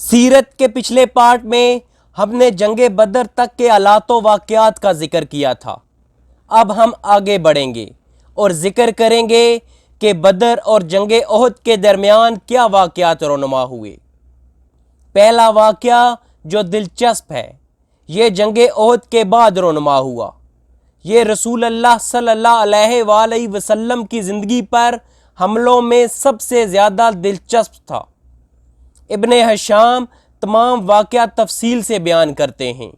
سیرت کے پچھلے پارٹ میں ہم نے جنگ بدر تک کے حالات و واقعات کا ذکر کیا تھا۔ اب ہم آگے بڑھیں گے اور ذکر کریں گے کہ بدر اور جنگ احد کے درمیان کیا واقعات رونما ہوئے۔ پہلا واقعہ جو دلچسپ ہے یہ جنگ احد کے بعد رونما ہوا۔ یہ رسول اللہ صلی اللہ علیہ وآلہ وسلم کی زندگی پر حملوں میں سب سے زیادہ دلچسپ تھا۔ ابن ہشام تمام واقعہ تفصیل سے بیان کرتے ہیں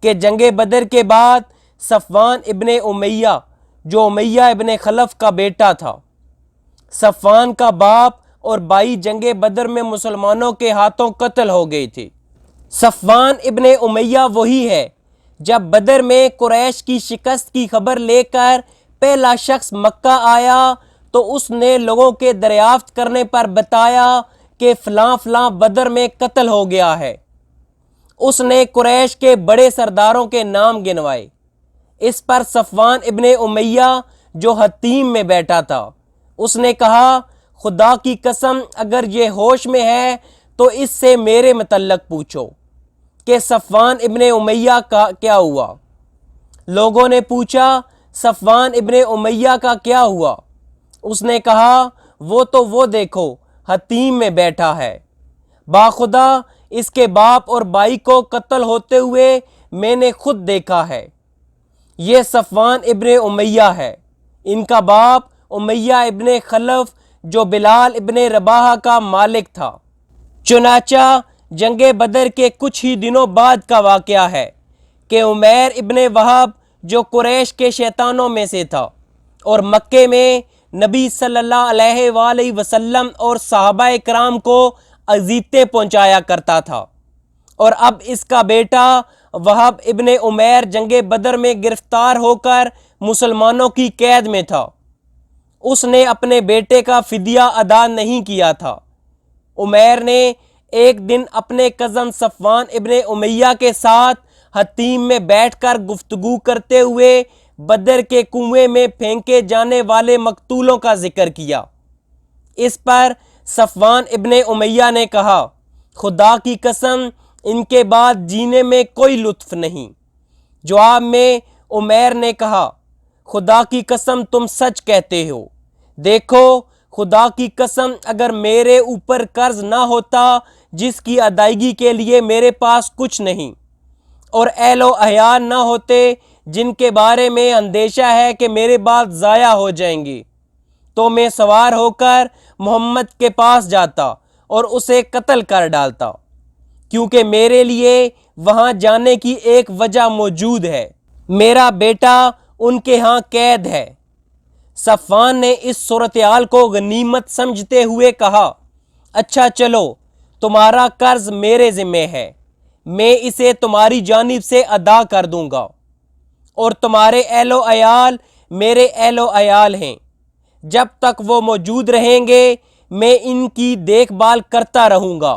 کہ جنگ بدر کے بعد صفوان ابن امیہ جو امیہ ابن خلف کا بیٹا تھا، صفوان کا باپ اور بھائی جنگ بدر میں مسلمانوں کے ہاتھوں قتل ہو گئے تھے۔ صفوان ابن امیہ وہی ہے جب بدر میں قریش کی شکست کی خبر لے کر پہلا شخص مکہ آیا تو اس نے لوگوں کے دریافت کرنے پر بتایا کہ فلاں فلاں بدر میں قتل ہو گیا ہے۔ اس نے قریش کے بڑے سرداروں کے نام گنوائے۔ اس پر صفوان ابن امیہ جو حطیم میں بیٹھا تھا اس نے کہا، خدا کی قسم اگر یہ ہوش میں ہے تو اس سے میرے متعلق پوچھو کہ صفوان ابن امیہ کا کیا ہوا۔ لوگوں نے پوچھا، صفوان ابن امیہ کا کیا ہوا؟ اس نے کہا، وہ دیکھو حطیم میں بیٹھا ہے، باخدا اس کے باپ اور بھائی کو قتل ہوتے ہوئے میں نے خود دیکھا ہے۔ یہ صفوان ابن امیہ ہے، ان کا باپ امیہ ابن خلف جو بلال ابن رباح کا مالک تھا۔ چنانچہ جنگ بدر کے کچھ ہی دنوں بعد کا واقعہ ہے کہ عمیر ابن وہب جو قریش کے شیطانوں میں سے تھا اور مکے میں نبی صلی اللہ علیہ وآلہ وسلم اور صحابہ کرام کو اذیتیں پہنچایا کرتا تھا، اور اب اس کا بیٹا وہب ابن عمیر جنگ بدر میں گرفتار ہو کر مسلمانوں کی قید میں تھا۔ اس نے اپنے بیٹے کا فدیہ ادا نہیں کیا تھا۔ عمیر نے ایک دن اپنے کزن صفوان ابن امیہ کے ساتھ حطیم میں بیٹھ کر گفتگو کرتے ہوئے بدر کے کنویں میں پھینکے جانے والے مقتولوں کا ذکر کیا۔ اس پر صفوان ابن امیہ نے کہا، خدا کی قسم ان کے بعد جینے میں کوئی لطف نہیں۔ جواب میں عمیر نے کہا، خدا کی قسم تم سچ کہتے ہو۔ دیکھو خدا کی قسم اگر میرے اوپر قرض نہ ہوتا جس کی ادائیگی کے لیے میرے پاس کچھ نہیں، اور اہل و عیال نہ ہوتے جن کے بارے میں اندیشہ ہے کہ میرے بعد ضائع ہو جائیں گے، تو میں سوار ہو کر محمد کے پاس جاتا اور اسے قتل کر ڈالتا، کیونکہ میرے لیے وہاں جانے کی ایک وجہ موجود ہے، میرا بیٹا ان کے ہاں قید ہے۔ صفوان نے اس صورتحال کو غنیمت سمجھتے ہوئے کہا، اچھا چلو تمہارا قرض میرے ذمہ ہے، میں اسے تمہاری جانب سے ادا کر دوں گا، اور تمہارے اہل و عیال میرے اہل و عیال ہیں، جب تک وہ موجود رہیں گے میں ان کی دیکھ بھال کرتا رہوں گا۔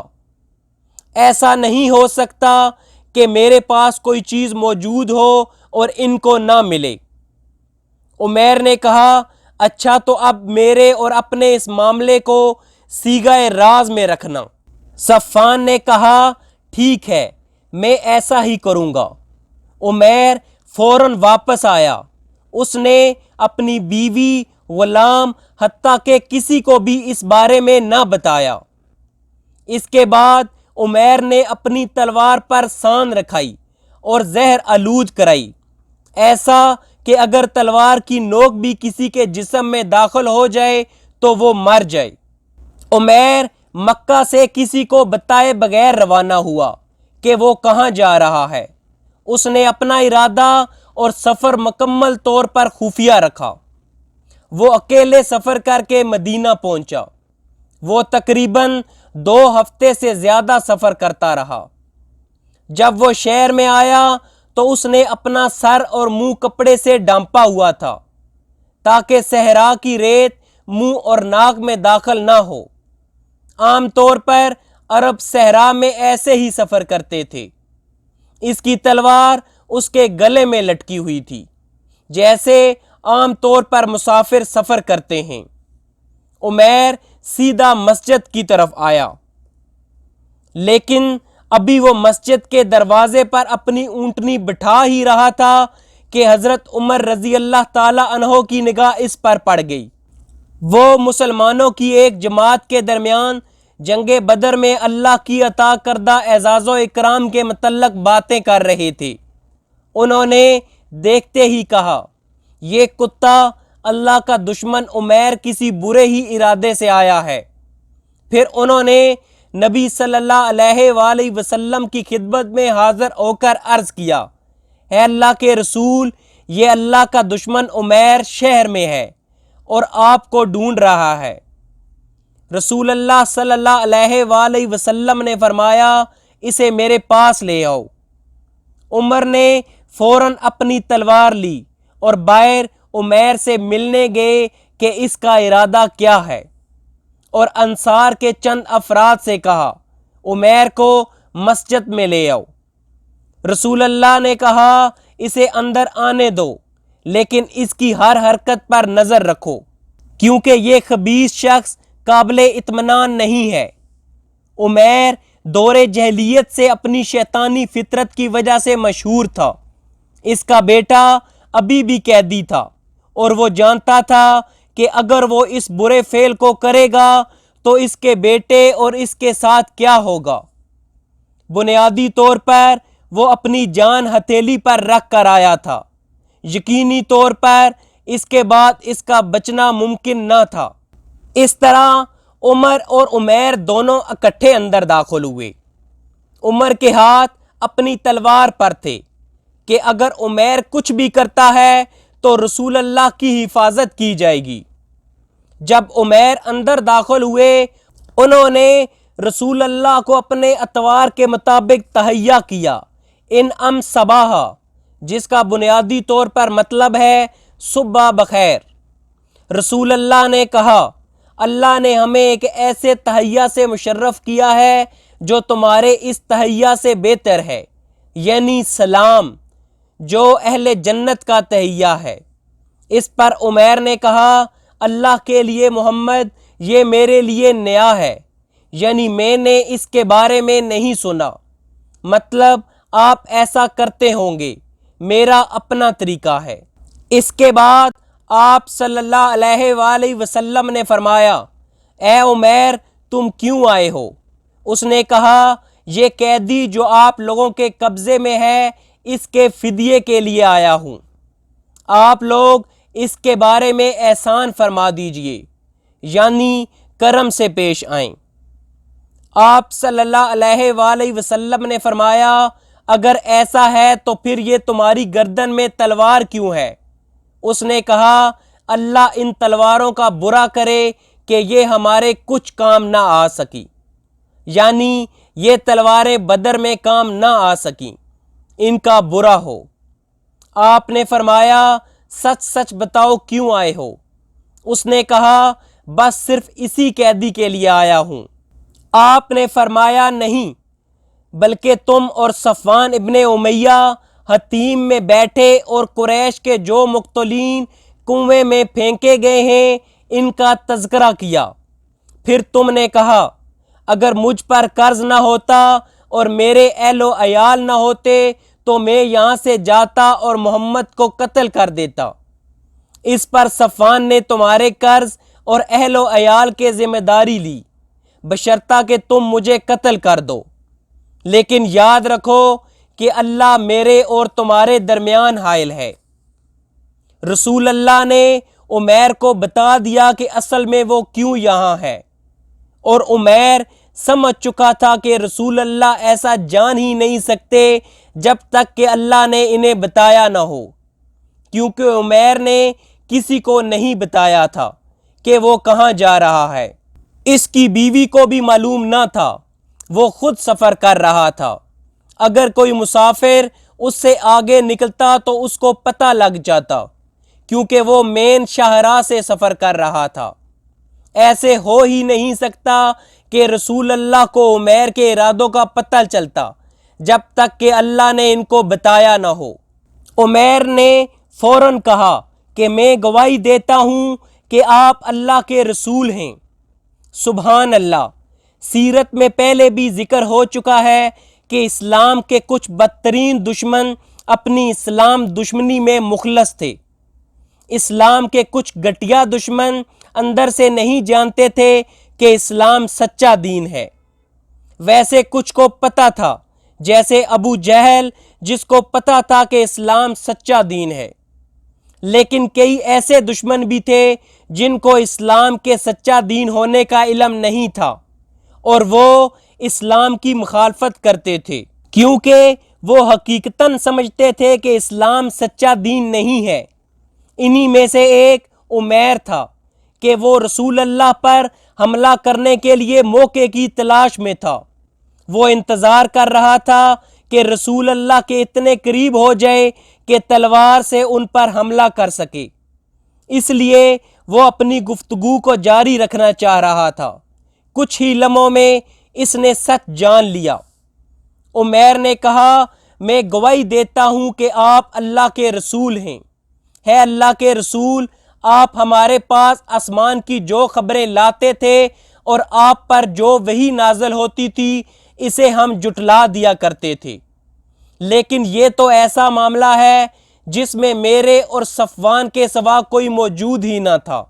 ایسا نہیں ہو سکتا کہ میرے پاس کوئی چیز موجود ہو اور ان کو نہ ملے۔ عمیر نے کہا، اچھا تو اب میرے اور اپنے اس معاملے کو صیغہ راز میں رکھنا۔ صفوان نے کہا، ٹھیک ہے میں ایسا ہی کروں گا۔ عمیر فوراً واپس آیا۔ اس نے اپنی بیوی، غلام، حتیٰ کہ کسی کو بھی اس بارے میں نہ بتایا۔ اس کے بعد عمیر نے اپنی تلوار پر سان رکھائی اور زہر آلود کرائی، ایسا کہ اگر تلوار کی نوک بھی کسی کے جسم میں داخل ہو جائے تو وہ مر جائے۔ عمیر مکہ سے کسی کو بتائے بغیر روانہ ہوا کہ وہ کہاں جا رہا ہے۔ اس نے اپنا ارادہ اور سفر مکمل طور پر خفیہ رکھا۔ وہ اکیلے سفر کر کے مدینہ پہنچا۔ وہ تقریباً 2 ہفتے سے زیادہ سفر کرتا رہا۔ جب وہ شہر میں آیا تو اس نے اپنا سر اور منہ کپڑے سے ڈھانپا ہوا تھا تاکہ صحرا کی ریت منہ اور ناک میں داخل نہ ہو۔ عام طور پر عرب صحرا میں ایسے ہی سفر کرتے تھے۔ اس کی تلوار اس کے گلے میں لٹکی ہوئی تھی، جیسے عام طور پر مسافر سفر کرتے ہیں۔ عمیر سیدھا مسجد کی طرف آیا۔ لیکن ابھی وہ مسجد کے دروازے پر اپنی اونٹنی بٹھا ہی رہا تھا کہ حضرت عمر رضی اللہ تعالی عنہ کی نگاہ اس پر پڑ گئی۔ وہ مسلمانوں کی ایک جماعت کے درمیان جنگ بدر میں اللہ کی عطا کردہ اعزاز و اکرام کے متعلق باتیں کر رہے تھے۔ انہوں نے دیکھتے ہی کہا، یہ کتا اللہ کا دشمن عمیر کسی برے ہی ارادے سے آیا ہے۔ پھر انہوں نے نبی صلی اللہ علیہ وآلہ وسلم کی خدمت میں حاضر ہو کر عرض کیا، اے اللہ کے رسول، یہ اللہ کا دشمن عمیر شہر میں ہے اور آپ کو ڈھونڈ رہا ہے۔ رسول اللہ صلی اللہ علیہ وآلہ وسلم نے فرمایا، اسے میرے پاس لے آؤ۔ عمر نے فوراً اپنی تلوار لی اور باہر عمیر سے ملنے گئے کہ اس کا ارادہ کیا ہے، اور انصار کے چند افراد سے کہا، عمیر کو مسجد میں لے آؤ۔ رسول اللہ نے کہا، اسے اندر آنے دو، لیکن اس کی ہر حرکت پر نظر رکھو، کیونکہ یہ خبیث شخص قابل اطمینان نہیں ہے۔ عمیر دور جہلیت سے اپنی شیطانی فطرت کی وجہ سے مشہور تھا۔ اس کا بیٹا ابھی بھی قیدی تھا اور وہ جانتا تھا کہ اگر وہ اس برے فعل کو کرے گا تو اس کے بیٹے اور اس کے ساتھ کیا ہوگا۔ بنیادی طور پر وہ اپنی جان ہتھیلی پر رکھ کر آیا تھا۔ یقینی طور پر اس کے بعد اس کا بچنا ممکن نہ تھا۔ اس طرح عمر اور عمیر دونوں اکٹھے اندر داخل ہوئے۔ عمر کے ہاتھ اپنی تلوار پر تھے کہ اگر عمیر کچھ بھی کرتا ہے تو رسول اللہ کی حفاظت کی جائے گی۔ جب عمیر اندر داخل ہوئے، انہوں نے رسول اللہ کو اپنے اتوار کے مطابق تہیا کیا، ان صباح، جس کا بنیادی طور پر مطلب ہے صبح بخیر۔ رسول اللہ نے کہا، اللہ نے ہمیں ایک ایسے تہیا سے مشرف کیا ہے جو تمہارے اس تہیا سے بہتر ہے، یعنی سلام، جو اہل جنت کا تہیا ہے۔ اس پر عمیر نے کہا، اللہ کے لیے محمد، یہ میرے لیے نیا ہے، یعنی میں نے اس کے بارے میں نہیں سنا، مطلب آپ ایسا کرتے ہوں گے، میرا اپنا طریقہ ہے۔ اس کے بعد آپ صلی اللہ علیہ وآلہ وسلم نے فرمایا، اے عمیر، تم کیوں آئے ہو؟ اس نے کہا، یہ قیدی جو آپ لوگوں کے قبضے میں ہے، اس کے فدیے کے لیے آیا ہوں۔ آپ لوگ اس کے بارے میں احسان فرما دیجئے، یعنی کرم سے پیش آئیں۔ آپ صلی اللہ علیہ وآلہ وسلم نے فرمایا، اگر ایسا ہے تو پھر یہ تمہاری گردن میں تلوار کیوں ہے؟ اس نے کہا، اللہ ان تلواروں کا برا کرے کہ یہ ہمارے کچھ کام نہ آ سکی، یعنی یہ تلواریں بدر میں کام نہ آ سکیں، ان کا برا ہو۔ آپ نے فرمایا، سچ سچ بتاؤ کیوں آئے ہو؟ اس نے کہا، بس صرف اسی قیدی کے لیے آیا ہوں۔ آپ نے فرمایا، نہیں، بلکہ تم اور صفوان ابن امیہ حطیم میں بیٹھے اور قریش کے جو مقتولین کنویں میں پھینکے گئے ہیں ان کا تذکرہ کیا۔ پھر تم نے کہا، اگر مجھ پر قرض نہ ہوتا اور میرے اہل و عیال نہ ہوتے تو میں یہاں سے جاتا اور محمد کو قتل کر دیتا۔ اس پر صفوان نے تمہارے قرض اور اہل و عیال کے ذمہ داری لی، بشرطہ کہ تم مجھے قتل کر دو، لیکن یاد رکھو کہ اللہ میرے اور تمہارے درمیان حائل ہے۔ رسول اللہ نے عمیر کو بتا دیا کہ اصل میں وہ کیوں یہاں ہے، اور عمیر سمجھ چکا تھا کہ رسول اللہ ایسا جان ہی نہیں سکتے جب تک کہ اللہ نے انہیں بتایا نہ ہو، کیونکہ عمیر نے کسی کو نہیں بتایا تھا کہ وہ کہاں جا رہا ہے۔ اس کی بیوی کو بھی معلوم نہ تھا، وہ خود سفر کر رہا تھا۔ اگر کوئی مسافر اس سے آگے نکلتا تو اس کو پتہ لگ جاتا، کیونکہ وہ مین شاہراہ سے سفر کر رہا تھا۔ ایسے ہو ہی نہیں سکتا کہ رسول اللہ کو عمیر کے ارادوں کا پتہ چلتا جب تک کہ اللہ نے ان کو بتایا نہ ہو۔ عمیر نے فوراً کہا کہ میں گواہی دیتا ہوں کہ آپ اللہ کے رسول ہیں۔ سبحان اللہ، سیرت میں پہلے بھی ذکر ہو چکا ہے کہ اسلام کے کچھ بدترین دشمن اپنی اسلام دشمنی میں مخلص تھے۔ اسلام کے کچھ گھٹیا دشمن اندر سے نہیں جانتے تھے کہ اسلام سچا دین ہے۔ ویسے کچھ کو پتہ تھا، جیسے ابو جہل جس کو پتہ تھا کہ اسلام سچا دین ہے، لیکن کئی ایسے دشمن بھی تھے جن کو اسلام کے سچا دین ہونے کا علم نہیں تھا، اور وہ اسلام کی مخالفت کرتے تھے کیونکہ وہ حقیقتاً سمجھتے تھے کہ اسلام سچا دین نہیں ہے۔ انہی میں سے ایک عمیر تھا کہ وہ رسول اللہ پر حملہ کرنے کے لیے موقع کی تلاش میں تھا۔ وہ انتظار کر رہا تھا کہ رسول اللہ کے اتنے قریب ہو جائے کہ تلوار سے ان پر حملہ کر سکے، اس لیے وہ اپنی گفتگو کو جاری رکھنا چاہ رہا تھا۔ کچھ ہی لمحوں میں اس نے سچ جان لیا۔ عمیر نے کہا، میں گواہی دیتا ہوں کہ آپ اللہ کے رسول ہیں۔ ہے اللہ کے رسول، آپ ہمارے پاس آسمان کی جو خبریں لاتے تھے اور آپ پر جو وحی نازل ہوتی تھی اسے ہم جھٹلا دیا کرتے تھے، لیکن یہ تو ایسا معاملہ ہے جس میں میرے اور صفوان کے سوا کوئی موجود ہی نہ تھا،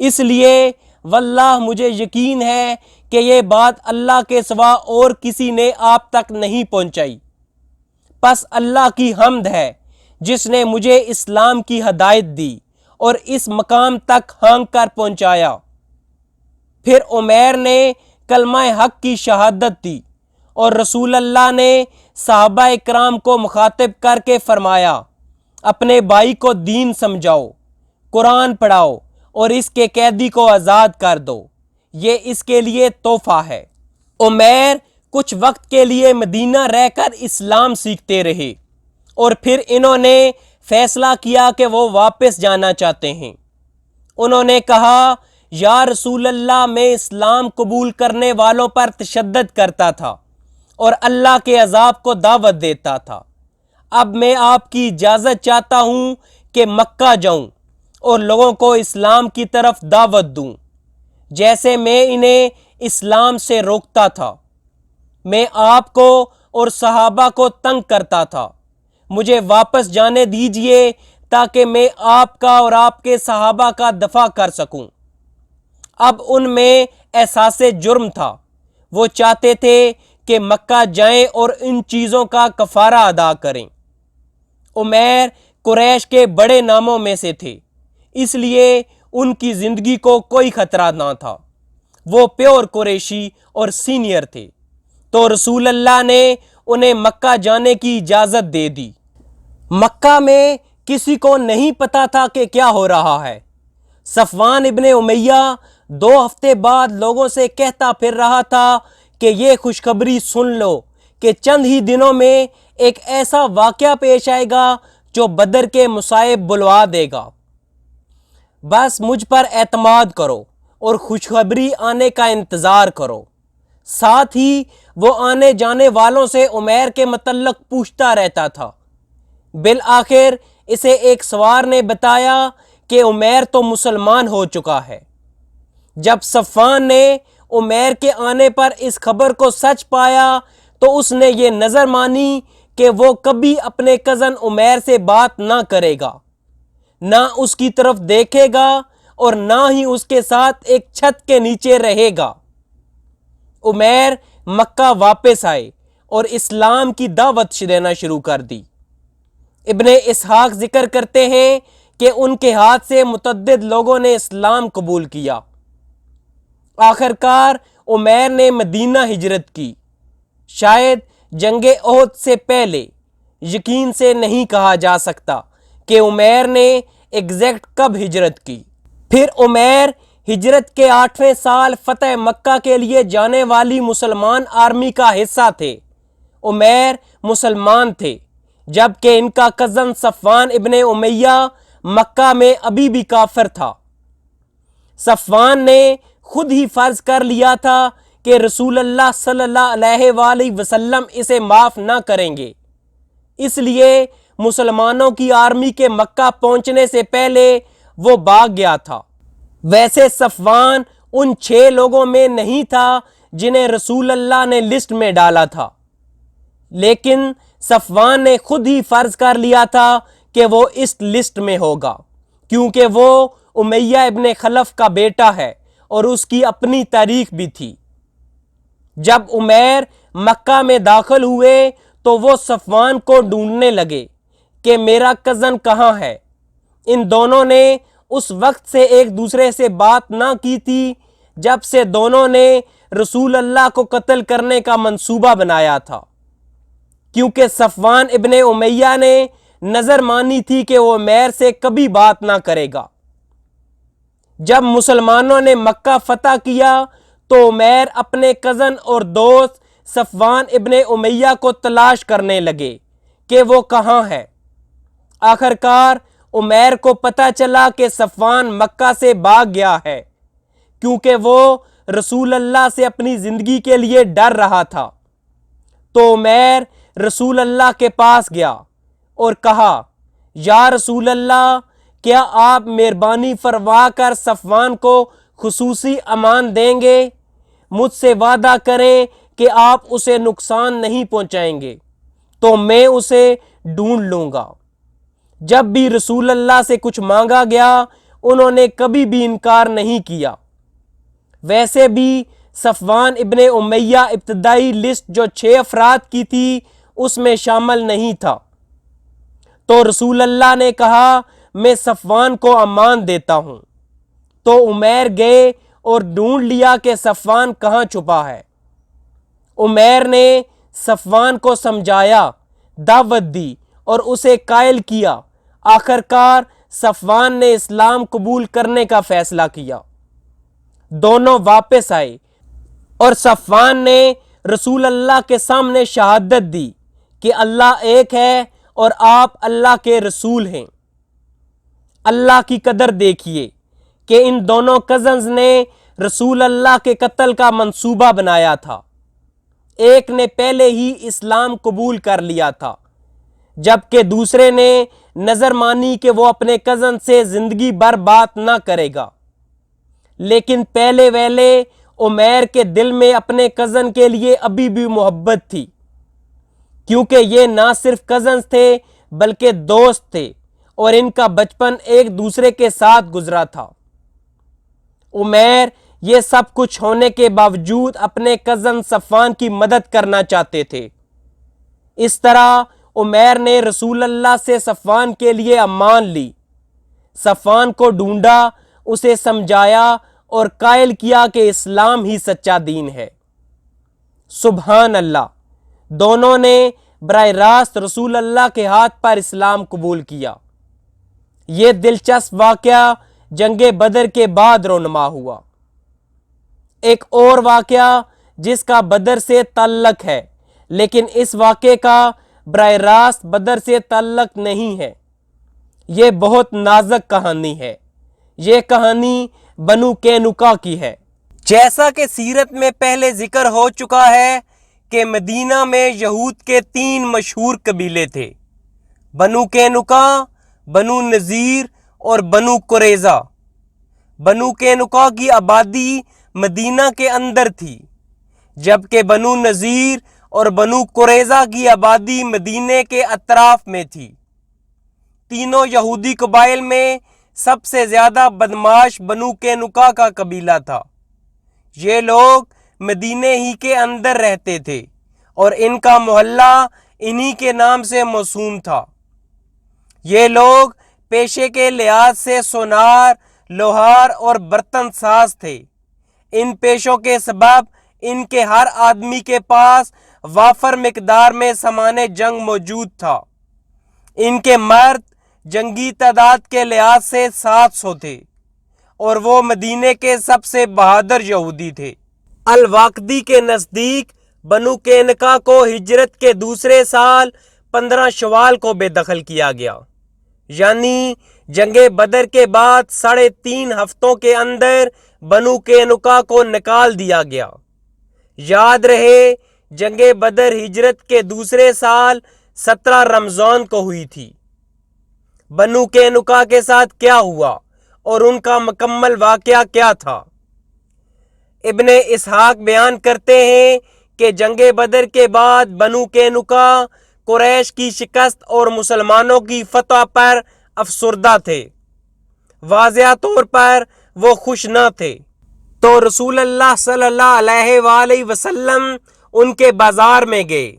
اس لیے واللہ مجھے یقین ہے کہ یہ بات اللہ کے سوا اور کسی نے آپ تک نہیں پہنچائی۔ پس اللہ کی حمد ہے جس نے مجھے اسلام کی ہدایت دی اور اس مقام تک ہانک کر پہنچایا۔ پھر عمیر نے کلمہ حق کی شہادت دی اور رسول اللہ نے صحابہ اکرام کو مخاطب کر کے فرمایا، اپنے بھائی کو دین سمجھاؤ، قرآن پڑھاؤ اور اس کے قیدی کو آزاد کر دو، یہ اس کے لیے تحفہ ہے۔ عمیر کچھ وقت کے لیے مدینہ رہ کر اسلام سیکھتے رہے اور پھر انہوں نے فیصلہ کیا کہ وہ واپس جانا چاہتے ہیں۔ انہوں نے کہا، یا رسول اللہ، میں اسلام قبول کرنے والوں پر تشدد کرتا تھا اور اللہ کے عذاب کو دعوت دیتا تھا، اب میں آپ کی اجازت چاہتا ہوں کہ مکہ جاؤں اور لوگوں کو اسلام کی طرف دعوت دوں جیسے میں انہیں اسلام سے روکتا تھا۔ میں آپ کو اور صحابہ کو تنگ کرتا تھا، مجھے واپس جانے دیجئے تاکہ میں آپ کا اور آپ کے صحابہ کا دفاع کر سکوں۔ اب ان میں احساس جرم تھا، وہ چاہتے تھے کہ مکہ جائیں اور ان چیزوں کا کفارہ ادا کریں۔ عمیر قریش کے بڑے ناموں میں سے تھے، اس لیے ان کی زندگی کو کوئی خطرہ نہ تھا، وہ پیور قریشی اور سینئر تھے، تو رسول اللہ نے انہیں مکہ جانے کی اجازت دے دی۔ مکہ میں کسی کو نہیں پتا تھا کہ کیا ہو رہا ہے۔ صفوان ابن امیہ 2 ہفتے بعد لوگوں سے کہتا پھر رہا تھا کہ یہ خوشخبری سن لو کہ چند ہی دنوں میں ایک ایسا واقعہ پیش آئے گا جو بدر کے مصائب بلوا دے گا، بس مجھ پر اعتماد کرو اور خوشخبری آنے کا انتظار کرو۔ ساتھ ہی وہ آنے جانے والوں سے عمیر کے متعلق پوچھتا رہتا تھا۔ بالآخر اسے ایک سوار نے بتایا کہ عمیر تو مسلمان ہو چکا ہے۔ جب صفوان نے عمیر کے آنے پر اس خبر کو سچ پایا تو اس نے یہ نظر مانی کہ وہ کبھی اپنے کزن عمیر سے بات نہ کرے گا، نہ اس کی طرف دیکھے گا اور نہ ہی اس کے ساتھ ایک چھت کے نیچے رہے گا۔ عمیر مکہ واپس آئے اور اسلام کی دعوت دینا شروع کر دی۔ ابن اسحاق ذکر کرتے ہیں کہ ان کے ہاتھ سے متعدد لوگوں نے اسلام قبول کیا۔ آخر کار عمیر نے مدینہ ہجرت کی، شاید جنگ احد سے پہلے۔ یقین سے نہیں کہا جا سکتا کہ عمیر نے ایگزیکٹ کب ہجرت کی۔ پھر عمیر ہجرت کے 8ویں سال فتح مکہ کے لیے جانے والی مسلمان آرمی کا حصہ تھے۔ عمیر مسلمان تھے جبکہ ان کا کزن صفوان ابن امیہ مکہ میں ابھی بھی کافر تھا۔ صفوان نے خود ہی فرض کر لیا تھا کہ رسول اللہ صلی اللہ علیہ وآلہ وسلم اسے معاف نہ کریں گے، اس لیے مسلمانوں کی آرمی کے مکہ پہنچنے سے پہلے وہ بھاگ گیا تھا۔ ویسے صفوان ان 6 لوگوں میں نہیں تھا جنہیں رسول اللہ نے لسٹ میں ڈالا تھا، لیکن صفوان نے خود ہی فرض کر لیا تھا کہ وہ اس لسٹ میں ہوگا، کیونکہ وہ امیہ ابن خلف کا بیٹا ہے اور اس کی اپنی تاریخ بھی تھی۔ جب عمیر مکہ میں داخل ہوئے تو وہ صفوان کو ڈھونڈنے لگے کہ میرا کزن کہاں ہے۔ ان دونوں نے اس وقت سے ایک دوسرے سے بات نہ کی تھی جب سے دونوں نے رسول اللہ کو قتل کرنے کا منصوبہ بنایا تھا، کیونکہ صفوان ابن امیہ نے نظر مانی تھی کہ وہ عمیر سے کبھی بات نہ کرے گا۔ جب مسلمانوں نے مکہ فتح کیا تو عمیر اپنے کزن اور دوست صفوان ابن امیہ کو تلاش کرنے لگے کہ وہ کہاں ہے۔ آخرکار عمیر کو پتہ چلا کہ صفوان مکہ سے بھاگ گیا ہے، کیونکہ وہ رسول اللہ سے اپنی زندگی کے لیے ڈر رہا تھا۔ تو عمیر رسول اللہ کے پاس گیا اور کہا، یا رسول اللہ، کیا آپ مہربانی فرما کر صفوان کو خصوصی امان دیں گے؟ مجھ سے وعدہ کریں کہ آپ اسے نقصان نہیں پہنچائیں گے، تو میں اسے ڈھونڈ لوں گا۔ جب بھی رسول اللہ سے کچھ مانگا گیا انہوں نے کبھی بھی انکار نہیں کیا۔ ویسے بھی صفوان ابن امیہ ابتدائی لسٹ جو 6 افراد کی تھی اس میں شامل نہیں تھا۔ تو رسول اللہ نے کہا، میں صفوان کو امان دیتا ہوں۔ تو عمیر گئے اور ڈھونڈ لیا کہ صفوان کہاں چھپا ہے۔ عمیر نے صفوان کو سمجھایا، دعوت دی اور اسے قائل کیا۔ آخرکار صفوان نے اسلام قبول کرنے کا فیصلہ کیا۔ دونوں واپس آئے اور صفوان نے رسول اللہ کے سامنے شہادت دی کہ اللہ ایک ہے اور آپ اللہ کے رسول ہیں۔ اللہ کی قدر دیکھیے کہ ان دونوں کزنز نے رسول اللہ کے قتل کا منصوبہ بنایا تھا۔ ایک نے پہلے ہی اسلام قبول کر لیا تھا، جبکہ دوسرے نے نظر مانی کہ وہ اپنے کزن سے زندگی بھر بات نہ کرے گا۔ لیکن پہلے ویلے عمیر کے دل میں اپنے کزن کے لیے ابھی بھی محبت تھی، کیونکہ یہ نہ صرف کزنز تھے بلکہ دوست تھے اور ان کا بچپن ایک دوسرے کے ساتھ گزرا تھا۔ عمیر یہ سب کچھ ہونے کے باوجود اپنے کزن صفوان کی مدد کرنا چاہتے تھے۔ اس طرح عمیر نے رسول اللہ سے صفوان کے لیے امان لی، صفوان کو ڈھونڈا، اسے سمجھایا اور قائل کیا کہ اسلام ہی سچا دین ہے۔ سبحان اللہ، دونوں نے براہ راست رسول اللہ کے ہاتھ پر اسلام قبول کیا۔ یہ دلچسپ واقعہ جنگ بدر کے بعد رونما ہوا۔ ایک اور واقعہ جس کا بدر سے تعلق ہے، لیکن اس واقعے کا براہ راست بدر سے تعلق نہیں ہے۔ یہ بہت نازک کہانی ہے۔ یہ کہانی بنو قینقاع کی ہے۔ جیسا کہ سیرت میں پہلے ذکر ہو چکا ہے کہ مدینہ میں یہود کے 3 مشہور قبیلے تھے، بنو قینقاع، بنو نذیر اور بنو قریظہ۔ بنو قینقاع کی آبادی مدینہ کے اندر تھی، جبکہ بنو نذیر اور بنو قریظہ کی آبادی مدینے کے اطراف میں تھی۔ تینوں یہودی قبائل میں سب سے زیادہ بدماش بنو قینقاع کا قبیلہ تھا۔ یہ لوگ مدینے ہی کے اندر رہتے تھے اور ان کا محلہ انہی کے نام سے موسوم تھا۔ یہ لوگ پیشے کے لحاظ سے سونار، لوہار اور برتن ساز تھے۔ ان پیشوں کے سبب ان کے ہر آدمی کے پاس وافر مقدار میں سامان جنگ موجود تھا۔ ان کے مرد جنگی تعداد کے لحاظ سے 700 تھے اور وہ مدینے کے سب سے بہادر یہودی تھے۔ الواقدی کے نزدیک بنو قینقاع کو ہجرت کے دوسرے سال 15 شوال کو بے دخل کیا گیا، یعنی جنگ بدر کے بعد 3.5 ہفتوں کے اندر بنو قینقاع کو نکال دیا گیا۔ یاد رہے جنگ بدر ہجرت کے دوسرے سال 17 رمضان کو ہوئی تھی۔ بنو قینقاع کے ساتھ کیا ہوا اور ان کا مکمل واقعہ کیا تھا؟ ابن اسحاق بیان کرتے ہیں کہ جنگ بدر کے بعد بنو قینقاع قریش کی شکست اور مسلمانوں کی فتح پر افسردہ تھے۔ واضح طور پر وہ خوش نہ تھے، تو رسول اللہ صلی اللہ علیہ وآلہ وسلم ان کے بازار میں گئے۔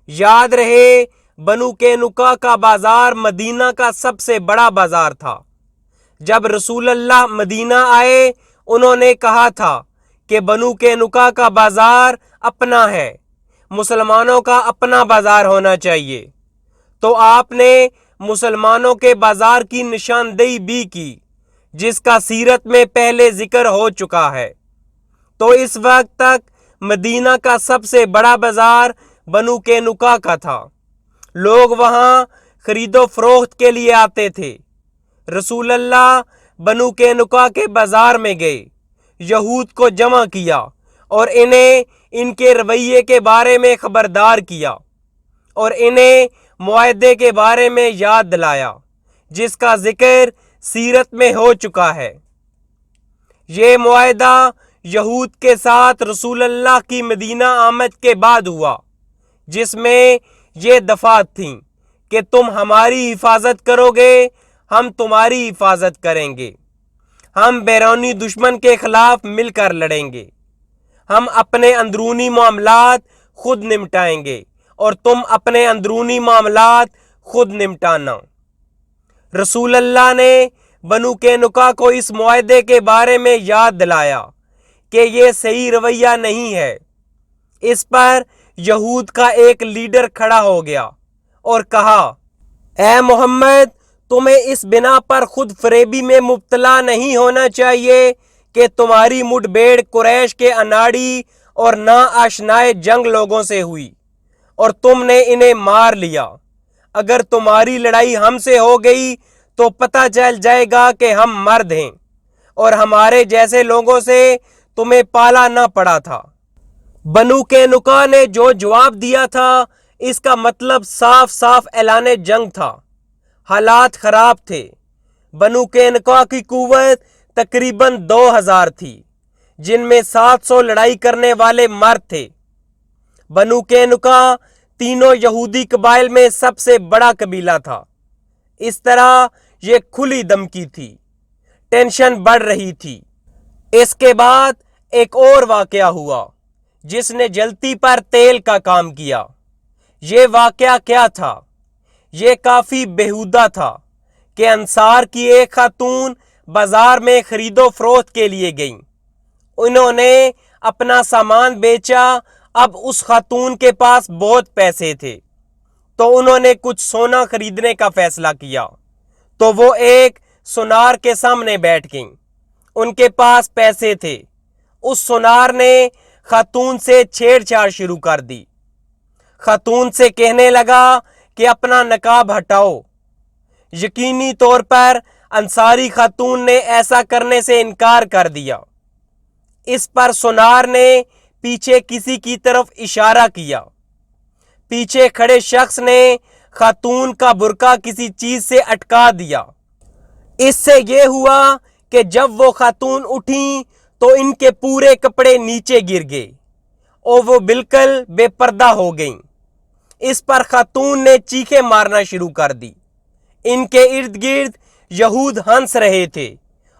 یاد رہے بنو قینقاع کا بازار مدینہ کا سب سے بڑا بازار تھا۔ جب رسول اللہ مدینہ آئے انہوں نے کہا تھا کہ بنو قینقاع کا بازار اپنا ہے، مسلمانوں کا اپنا بازار ہونا چاہیے، تو آپ نے مسلمانوں کے بازار کی نشاندہی بھی کی جس کا سیرت میں پہلے ذکر ہو چکا ہے۔ تو اس وقت تک مدینہ کا سب سے بڑا بازار بنو قینقاع کا تھا۔ لوگ وہاں خرید و فروخت کے لیے آتے تھے۔ رسول اللہ بنو قینقاع کے بازار میں گئے، یہود کو جمع کیا اور انہیں ان کے رویے کے بارے میں خبردار کیا اور انہیں معاہدے کے بارے میں یاد دلایا جس کا ذکر سیرت میں ہو چکا ہے۔ یہ معاہدہ یہود کے ساتھ رسول اللہ کی مدینہ آمد کے بعد ہوا، جس میں یہ دفعات تھیں کہ تم ہماری حفاظت کرو گے، ہم تمہاری حفاظت کریں گے، ہم بیرونی دشمن کے خلاف مل کر لڑیں گے، ہم اپنے اندرونی معاملات خود نمٹائیں گے اور تم اپنے اندرونی معاملات خود نمٹانا۔ رسول اللہ نے بنو قینقاع کو اس معاہدے کے بارے میں یاد دلایا کہ یہ صحیح رویہ نہیں ہے۔ اس پر یہود کا ایک لیڈر کھڑا ہو گیا اور کہا، اے محمد، تمہیں اس بنا پر خود فریبی میں مبتلا نہیں ہونا چاہیے کہ تمہاری مڈ بھیڑ قریش کے اناڑی اور نا آشنائے جنگ لوگوں سے ہوئی اور تم نے انہیں مار لیا۔ اگر تمہاری لڑائی ہم سے ہو گئی تو پتہ چل جائے گا کہ ہم مرد ہیں اور ہمارے جیسے لوگوں سے تمہیں پالا نہ پڑا تھا۔ بنو قینقاع نے جو جواب دیا تھا اس کا مطلب صاف صاف اعلان جنگ تھا۔ حالات خراب تھے۔ بنو قینقاع کی قوت تقریباً 2000 تھی، جن میں 700 لڑائی کرنے والے مرد تھے۔ بنو قینقاع تینوں یہودی قبائل میں سب سے بڑا قبیلہ تھا۔ اس طرح یہ کھلی دھمکی تھی، ٹینشن بڑھ رہی تھی۔ اس کے بعد ایک اور واقعہ ہوا جس نے جلتی پر تیل کا کام کیا۔ یہ واقعہ کیا تھا؟ یہ کافی بیہودہ تھا کہ انصار کی ایک خاتون بازار میں خرید و فروخت کے لیے گئیں۔ انہوں نے اپنا سامان بیچا۔ اب اس خاتون کے پاس بہت پیسے تھے تو انہوں نے کچھ سونا خریدنے کا فیصلہ کیا، تو وہ ایک سونار کے سامنے بیٹھ گئیں۔ ان کے پاس پیسے تھے۔ اس سونار نے خاتون سے چھیڑ چھاڑ شروع کر دی۔ خاتون سے کہنے لگا کہ اپنا نقاب ہٹاؤ۔ یقینی طور پر انصاری خاتون نے ایسا کرنے سے انکار کر دیا۔ اس پر سونار نے پیچھے کسی کی طرف اشارہ کیا۔ پیچھے کھڑے شخص نے خاتون کا برقع کسی چیز سے اٹکا دیا۔ اس سے یہ ہوا کہ جب وہ خاتون اٹھیں تو ان کے پورے کپڑے نیچے گر گئے اور وہ بالکل بے پردہ ہو گئیں۔ اس پر خاتون نے چیخیں مارنا شروع کر دی۔ ان کے ارد گرد یہود ہنس رہے تھے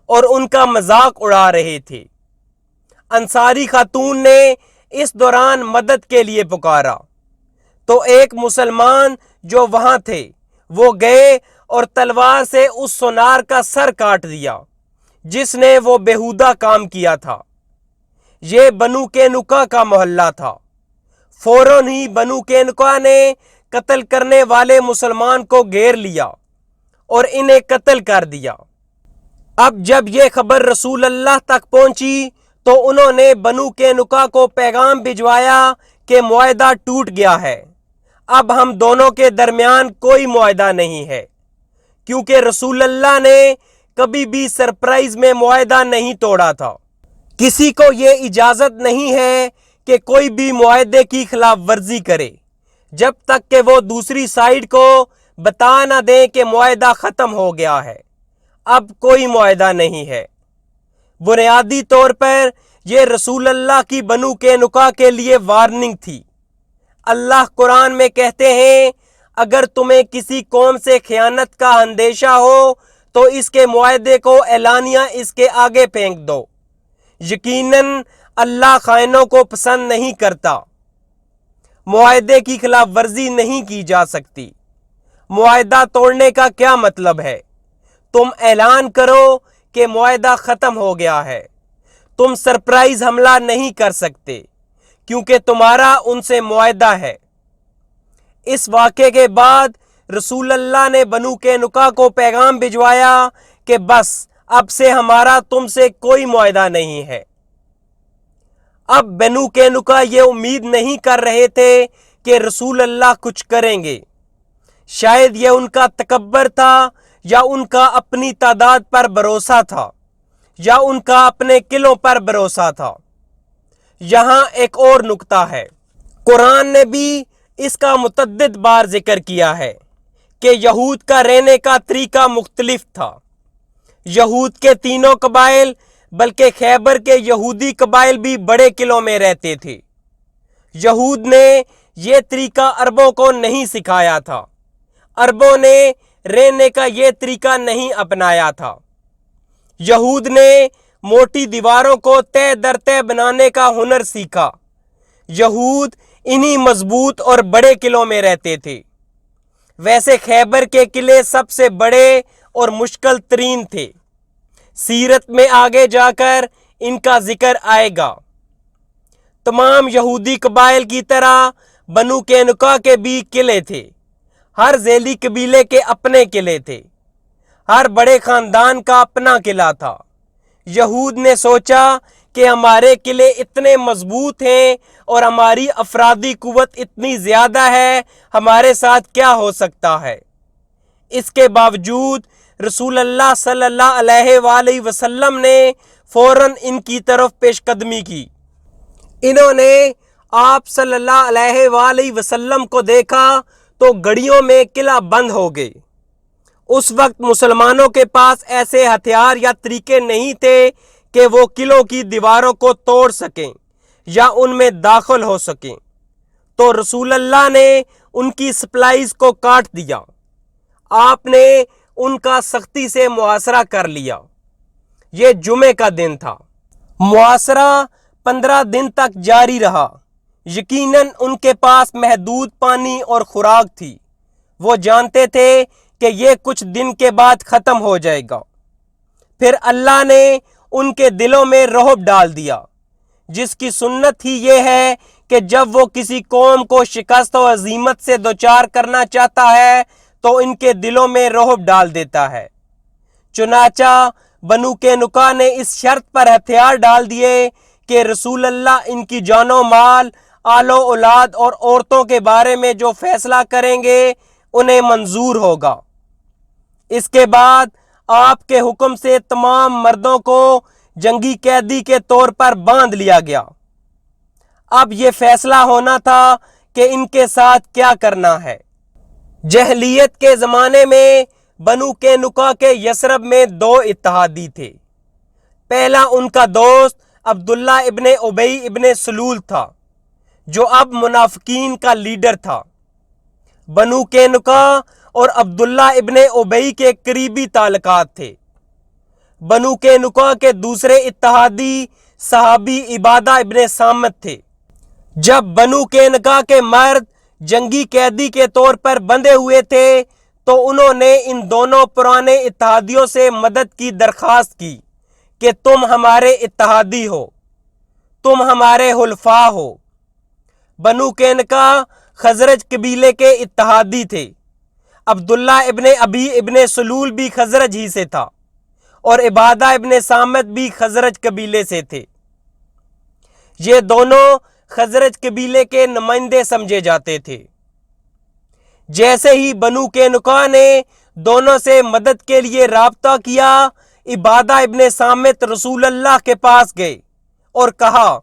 اور ان کا مذاق اڑا رہے تھے۔ انصاری خاتون نے اس دوران مدد کے لیے پکارا تو ایک مسلمان جو وہاں تھے وہ گئے اور تلوار سے اس سونار کا سر کاٹ دیا جس نے وہ بیہودہ کام کیا تھا۔ یہ بنو قینقاع کا محلہ تھا۔ فوراً ہی بنو قینقاع نے قتل کرنے والے مسلمان کو گھیر لیا اور انہیں قتل کر دیا۔ اب جب یہ خبر رسول اللہ تک پہنچی تو انہوں نے بنو قینقاع کو پیغام بھجوایا کہ معاہدہ ٹوٹ گیا ہے، اب ہم دونوں کے درمیان کوئی معاہدہ نہیں ہے، کیونکہ رسول اللہ نے کبھی بھی سرپرائز میں معاہدہ نہیں توڑا تھا۔ کسی کو یہ اجازت نہیں ہے کہ کوئی بھی معاہدے کی خلاف ورزی کرے جب تک کہ وہ دوسری سائیڈ کو بتا نہ دیں کہ معاہدہ ختم ہو گیا ہے، اب کوئی معاہدہ نہیں ہے۔ بنیادی طور پر یہ رسول اللہ کی بنو قینقاع کے لیے وارننگ تھی۔ اللہ قرآن میں کہتے ہیں اگر تمہیں کسی قوم سے خیانت کا اندیشہ ہو تو اس کے معاہدے کو اعلانیہ اس کے آگے پھینک دو، یقیناً اللہ خائنوں کو پسند نہیں کرتا۔ معاہدے کی خلاف ورزی نہیں کی جا سکتی۔ معاہدہ توڑنے کا کیا مطلب ہے؟ تم اعلان کرو کہ معاہدہ ختم ہو گیا ہے۔ تم سرپرائز حملہ نہیں کر سکتے کیونکہ تمہارا ان سے معاہدہ ہے۔ اس واقعے کے بعد رسول اللہ نے بنو قینقاع کو پیغام بھجوایا کہ بس اب سے ہمارا تم سے کوئی معاہدہ نہیں ہے۔ اب بنو قینقاع یہ امید نہیں کر رہے تھے کہ رسول اللہ کچھ کریں گے۔ شاید یہ ان کا تکبر تھا یا ان کا اپنی تعداد پر بھروسہ تھا یا ان کا اپنے قلعوں پر بھروسہ تھا۔ یہاں ایک اور نکتہ ہے، قرآن نے بھی اس کا متعدد بار ذکر کیا ہے کہ یہود کا رہنے کا طریقہ مختلف تھا۔ یہود کے تینوں قبائل بلکہ خیبر کے یہودی قبائل بھی بڑے قلعوں میں رہتے تھے۔ یہود نے یہ طریقہ عربوں کو نہیں سکھایا تھا۔ عربوں نے رہنے کا یہ طریقہ نہیں اپنایا تھا۔ یہود نے موٹی دیواروں کو تہ در تہ بنانے کا ہنر سیکھا۔ یہود انہی مضبوط اور بڑے قلعوں میں رہتے تھے۔ ویسے خیبر کے قلعے سب سے بڑے اور مشکل ترین تھے۔ سیرت میں آگے جا کر ان کا ذکر آئے گا۔ تمام یہودی قبائل کی طرح بنو قینقاع کے بھی قلعے تھے۔ ہر ذیلی قبیلے کے اپنے قلعے تھے۔ ہر بڑے خاندان کا اپنا قلعہ تھا۔ یہود نے سوچا کہ ہمارے قلعے اتنے مضبوط ہیں اور ہماری افرادی قوت اتنی زیادہ ہے، ہمارے ساتھ کیا ہو سکتا ہے؟ اس کے باوجود رسول اللہ صلی اللہ علیہ وآلہ وسلم نے فوراً ان کی طرف پیش قدمی کی۔ انہوں نے آپ صلی اللہ علیہ وآلہ وسلم کو دیکھا تو گھڑیوں میں قلعہ بند ہو گئے۔ اس وقت مسلمانوں کے پاس ایسے ہتھیار یا طریقے نہیں تھے کہ وہ قلعوں کی دیواروں کو توڑ سکیں یا ان میں داخل ہو سکیں، تو رسول اللہ نے ان کی سپلائیز کو کاٹ دیا۔ آپ نے ان کا سختی سے محاصرہ کر لیا۔ یہ جمعے کا دن تھا۔ محاصرہ 15 دن تک جاری رہا۔ یقیناً ان کے پاس محدود پانی اور خوراک تھی۔ وہ جانتے تھے کہ یہ کچھ دن کے بعد ختم ہو جائے گا۔ پھر اللہ نے ان کے دلوں میں رعب ڈال دیا، جس کی سنت ہی یہ ہے کہ جب وہ کسی قوم کو شکست و ہزیمت سے دوچار کرنا چاہتا ہے تو ان کے دلوں میں رعب ڈال دیتا ہے۔ چنانچہ بنو قینقاع نے اس شرط پر ہتھیار ڈال دیے کہ رسول اللہ ان کی جان و مال، آل و اولاد اور عورتوں کے بارے میں جو فیصلہ کریں گے انہیں منظور ہوگا۔ اس کے بعد آپ کے حکم سے تمام مردوں کو جنگی قیدی کے طور پر باندھ لیا گیا۔ اب یہ فیصلہ ہونا تھا کہ ان کے ساتھ کیا کرنا ہے۔ جاہلیت کے زمانے میں بنو قینقاع کے یثرب میں 2 اتحادی تھے۔ پہلا ان کا دوست عبداللہ ابن ابی ابن سلول تھا، جو اب منافقین کا لیڈر تھا۔ بنو قینقاع اور عبداللہ ابن ابی کے قریبی تعلقات تھے۔ بنو قینقاع کے دوسرے اتحادی صحابی عبادہ ابن صامت تھے۔ جب بنو قینقاع کے مرد جنگی قیدی کے طور پر بندھے ہوئے تھے تو انہوں نے ان دونوں پرانے اتحادیوں سے مدد کی درخواست کی کہ تم ہمارے اتحادی ہو، تم ہمارے حلفاء ہو۔ بنو قینقاع خزرج قبیلے کے اتحادی تھے۔ عبداللہ ابن ابی ابن سلول بھی خزرج ہی سے تھا اور عبادہ ابن صامت بھی خزرج قبیلے سے تھے۔ یہ دونوں خزرج قبیلے کے نمائندے سمجھے جاتے تھے۔ جیسے ہی بنو قینقاع نے دونوں سے مدد کے لیے رابطہ کیا، عبادہ ابن صامت رسول اللہ کے پاس گئے اور کہا،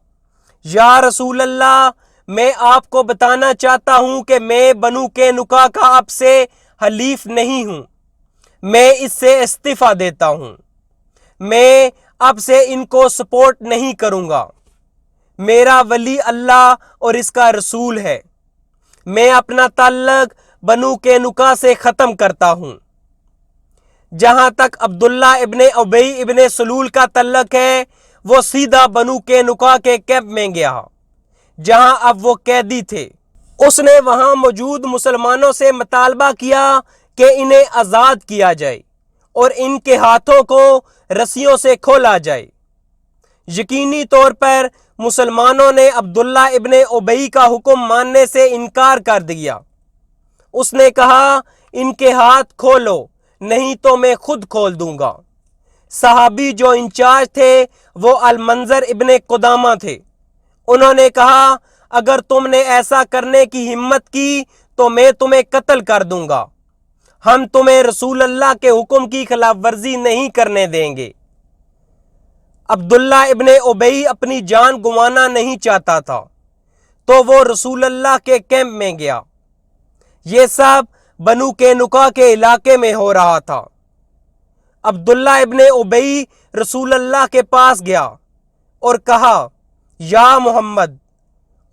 یا رسول اللہ، میں آپ کو بتانا چاہتا ہوں کہ میں بنو قینقاع کا اب سے حلیف نہیں ہوں، میں اس سے استعفیٰ دیتا ہوں، میں اب سے ان کو سپورٹ نہیں کروں گا۔ میرا ولی اللہ اور اس کا رسول ہے۔ میں اپنا تعلق بنو قینقاع سے ختم کرتا ہوں۔ جہاں تک عبداللہ ابن ابی ابن سلول کا تعلق ہے، وہ سیدھا بنو قینقاع کے کیمپ میں گیا جہاں اب وہ قیدی تھے۔ اس نے وہاں موجود مسلمانوں سے مطالبہ کیا کہ انہیں آزاد کیا جائے اور ان کے ہاتھوں کو رسیوں سے کھولا جائے۔ یقینی طور پر مسلمانوں نے عبداللہ ابن ابی کا حکم ماننے سے انکار کر دیا۔ اس نے کہا ان کے ہاتھ کھولو نہیں تو میں خود کھول دوں گا۔ صحابی جو انچارج تھے وہ المنذر ابن قدامہ تھے۔ انہوں نے کہا اگر تم نے ایسا کرنے کی ہمت کی تو میں تمہیں قتل کر دوں گا۔ ہم تمہیں رسول اللہ کے حکم کی خلاف ورزی نہیں کرنے دیں گے۔ عبداللہ ابن ابی اپنی جان گنوانا نہیں چاہتا تھا تو وہ رسول اللہ کے کیمپ میں گیا۔ یہ سب بنو قینقاع کے علاقے میں ہو رہا تھا۔ عبداللہ ابن ابی رسول اللہ کے پاس گیا اور کہا یا محمد۔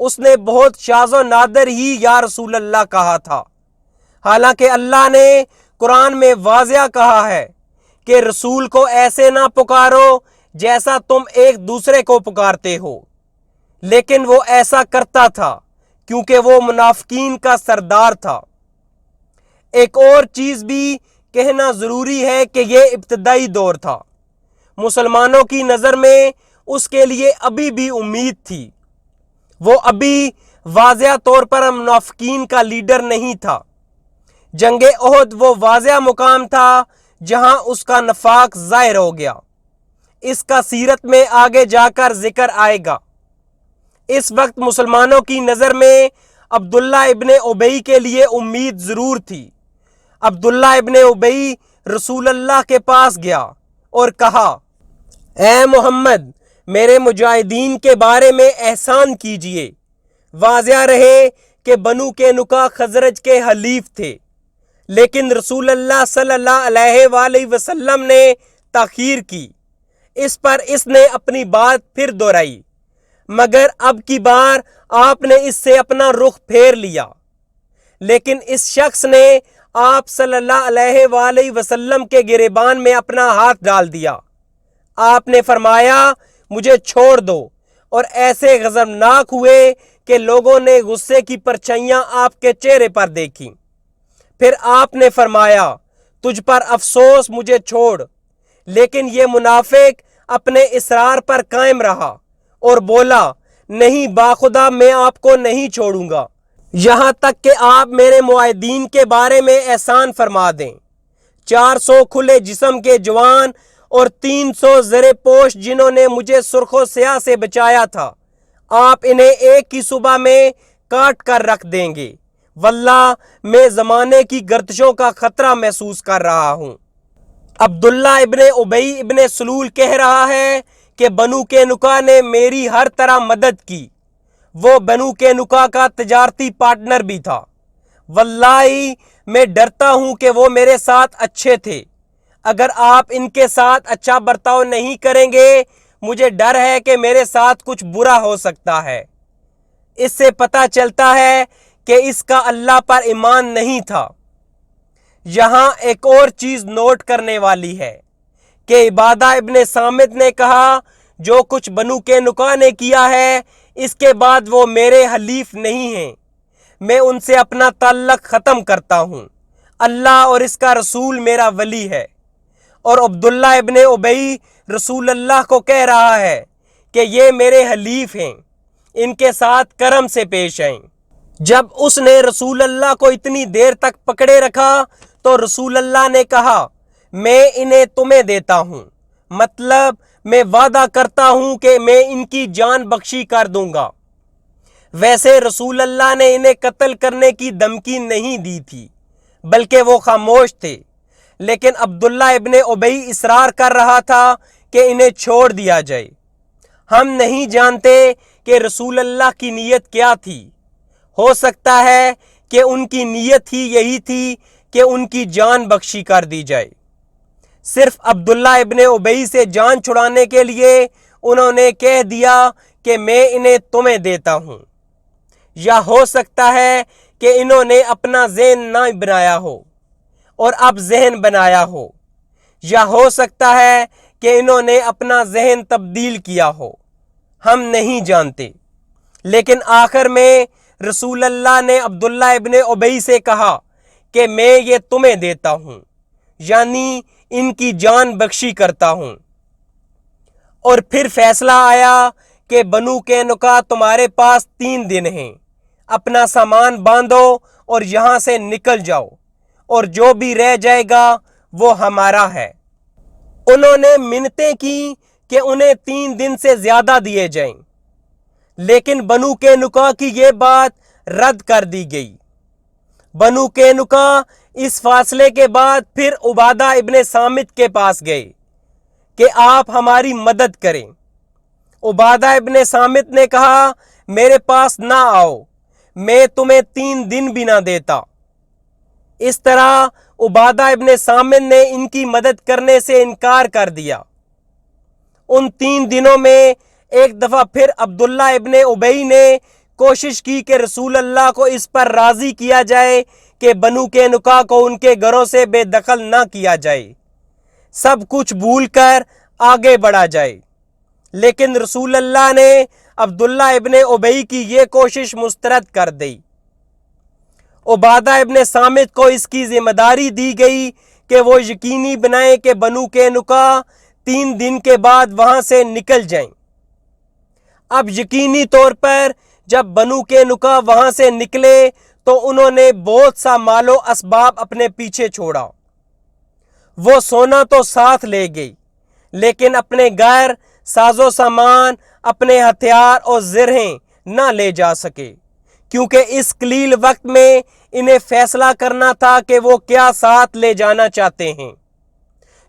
اس نے بہت شاذ و نادر ہی یا رسول اللہ کہا تھا، حالانکہ اللہ نے قرآن میں واضح کہا ہے کہ رسول کو ایسے نہ پکارو جیسا تم ایک دوسرے کو پکارتے ہو، لیکن وہ ایسا کرتا تھا کیونکہ وہ منافقین کا سردار تھا۔ ایک اور چیز بھی کہنا ضروری ہے کہ یہ ابتدائی دور تھا۔ مسلمانوں کی نظر میں اس کے لیے ابھی بھی امید تھی۔ وہ ابھی واضح طور پر منافقین کا لیڈر نہیں تھا۔ جنگ احد وہ واضح مقام تھا جہاں اس کا نفاق ظاہر ہو گیا۔ اس کا سیرت میں آگے جا کر ذکر آئے گا۔ اس وقت مسلمانوں کی نظر میں عبداللہ ابن ابی کے لیے امید ضرور تھی۔ عبداللہ ابن ابی رسول اللہ کے پاس گیا اور کہا اے محمد، میرے مجاہدین کے بارے میں احسان کیجئے۔ واضح رہے کہ بنو قینقاع خزرج کے حلیف تھے، لیکن رسول اللہ صلی اللہ علیہ وآلہ وسلم نے تاخیر کی۔ اس پر اس نے اپنی بات پھر دہرائی، مگر اب کی بار آپ نے اس سے اپنا رخ پھیر لیا۔ لیکن اس شخص نے آپ صلی اللہ علیہ وآلہ وسلم کے گریبان میں اپنا ہاتھ ڈال دیا۔ آپ نے فرمایا مجھے چھوڑ دو، اور ایسے غضبناک ہوئے کہ لوگوں نے غصے کی پرچھائیاں آپ کے چہرے پر دیکھیں۔ پھر آپ نے فرمایا تجھ پر افسوس، مجھے چھوڑ۔ لیکن یہ منافق اپنے اصرار پر قائم رہا اور بولا نہیں باخدا میں آپ کو نہیں چھوڑوں گا یہاں تک کہ آپ میرے معاہدین کے بارے میں احسان فرما دیں۔ 400 کھلے جسم کے جوان اور 300 زرے پوش جنہوں نے مجھے سرخ و سیاہ سے بچایا تھا، آپ انہیں ایک ہی صبح میں کاٹ کر رکھ دیں گے۔ واللہ میں زمانے کی گردشوں کا خطرہ محسوس کر رہا ہوں۔ عبداللہ ابن ابی ابن سلول کہہ رہا ہے کہ بنو قینقاع نے میری ہر طرح مدد کی۔ وہ بنو قینقاع کا تجارتی پارٹنر بھی تھا۔ واللہ میں ڈرتا ہوں کہ وہ میرے ساتھ اچھے تھے۔ اگر آپ ان کے ساتھ اچھا برتاؤ نہیں کریں گے، مجھے ڈر ہے کہ میرے ساتھ کچھ برا ہو سکتا ہے۔ اس سے پتہ چلتا ہے کہ اس کا اللہ پر ایمان نہیں تھا۔ یہاں ایک اور چیز نوٹ کرنے والی ہے کہ عبادہ ابن صامت نے کہا جو کچھ بنو قینقاع نے کیا ہے اس کے بعد وہ میرے حلیف نہیں ہیں، میں ان سے اپنا تعلق ختم کرتا ہوں، اللہ اور اس کا رسول میرا ولی ہے۔ اور عبداللہ ابن ابی رسول اللہ کو کہہ رہا ہے کہ یہ میرے حلیف ہیں، ان کے ساتھ کرم سے پیش آئیں۔ جب اس نے رسول اللہ کو اتنی دیر تک پکڑے رکھا تو رسول اللہ نے کہا میں انہیں تمہیں دیتا ہوں، مطلب میں وعدہ کرتا ہوں کہ میں ان کی جان بخشی کر دوں گا۔ ویسے رسول اللہ نے انہیں قتل کرنے کی دھمکی نہیں دی تھی، بلکہ وہ خاموش تھے، لیکن عبداللہ ابن ابی اصرار کر رہا تھا کہ انہیں چھوڑ دیا جائے۔ ہم نہیں جانتے کہ رسول اللہ کی نیت کیا تھی۔ ہو سکتا ہے کہ ان کی نیت ہی یہی تھی کہ ان کی جان بخشی کر دی جائے۔ صرف عبداللہ ابن ابی سے جان چھڑانے کے لیے انہوں نے کہہ دیا کہ میں انہیں تمہیں دیتا ہوں۔ یا ہو سکتا ہے کہ انہوں نے اپنا ذہن نہ بنایا ہو اور اب ذہن بنایا ہو، یا ہو سکتا ہے کہ انہوں نے اپنا ذہن تبدیل کیا ہو، ہم نہیں جانتے۔ لیکن آخر میں رسول اللہ نے عبداللہ ابن ابی سے کہا کہ میں یہ تمہیں دیتا ہوں، یعنی ان کی جان بخشی کرتا ہوں۔ اور پھر فیصلہ آیا کہ بنو قینقاع تمہارے پاس 3 دن ہیں، اپنا سامان باندھو اور یہاں سے نکل جاؤ، اور جو بھی رہ جائے گا وہ ہمارا ہے۔ انہوں نے منتیں کی کہ انہیں 3 دن سے زیادہ دیے جائیں، لیکن بنو قینقاع کی یہ بات رد کر دی گئی۔ بنو قینقاع اس فاصلے کے بعد پھر عبادہ ابن صامت کے پاس گئے کہ آپ ہماری مدد کریں۔ عبادہ ابن صامت نے کہا میرے پاس نہ آؤ، میں تمہیں 3 دن بھی نہ دیتا۔ اس طرح عبادہ ابن صامت نے ان کی مدد کرنے سے انکار کر دیا۔ ان 3 دنوں میں ایک دفعہ پھر عبداللہ ابن ابی نے کوشش کی کہ رسول اللہ کو اس پر راضی کیا جائے کہ بنو قینقاع کو ان کے گھروں سے بے دخل نہ کیا جائے، سب کچھ بھول کر آگے بڑھا جائے۔ لیکن رسول اللہ نے عبداللہ ابن ابی کی یہ کوشش مسترد کر دی۔ عبادہ ابن صامت کو اس کی ذمہ داری دی گئی کہ وہ یقینی بنائیں کہ بنو قینقاع 3 دن کے بعد وہاں سے نکل جائیں۔ اب یقینی طور پر جب بنو قینقاع وہاں سے نکلے تو انہوں نے بہت سا مال و اسباب اپنے پیچھے چھوڑا۔ وہ سونا تو ساتھ لے گئی، لیکن اپنے گھر، ساز و سامان، اپنے ہتھیار اور زرہیں نہ لے جا سکے، کیونکہ اس قلیل وقت میں انہیں فیصلہ کرنا تھا کہ وہ کیا ساتھ لے جانا چاہتے ہیں۔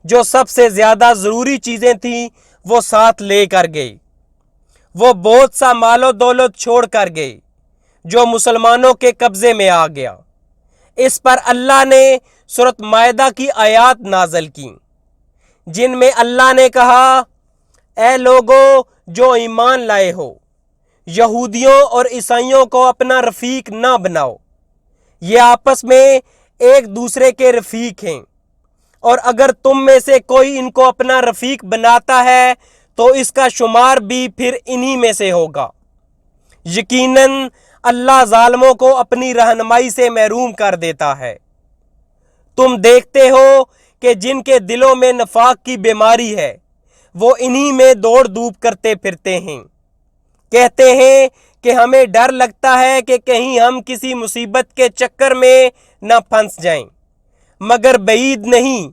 جو سب سے زیادہ ضروری چیزیں تھیں وہ ساتھ لے کر گئے۔ وہ بہت سا مال و دولت چھوڑ کر گئے جو مسلمانوں کے قبضے میں آ گیا۔ اس پر اللہ نے سورۃ مائدہ کی آیات نازل کی، جن میں اللہ نے کہا اے لوگو جو ایمان لائے ہو، یہودیوں اور عیسائیوں کو اپنا رفیق نہ بناؤ، یہ آپس میں ایک دوسرے کے رفیق ہیں، اور اگر تم میں سے کوئی ان کو اپنا رفیق بناتا ہے تو اس کا شمار بھی پھر انہی میں سے ہوگا۔ یقیناً اللہ ظالموں کو اپنی رہنمائی سے محروم کر دیتا ہے۔ تم دیکھتے ہو کہ جن کے دلوں میں نفاق کی بیماری ہے وہ انہی میں دوڑ دھوپ کرتے پھرتے ہیں، کہتے ہیں کہ ہمیں ڈر لگتا ہے کہ کہیں ہم کسی مصیبت کے چکر میں نہ پھنس جائیں، مگر بعید نہیں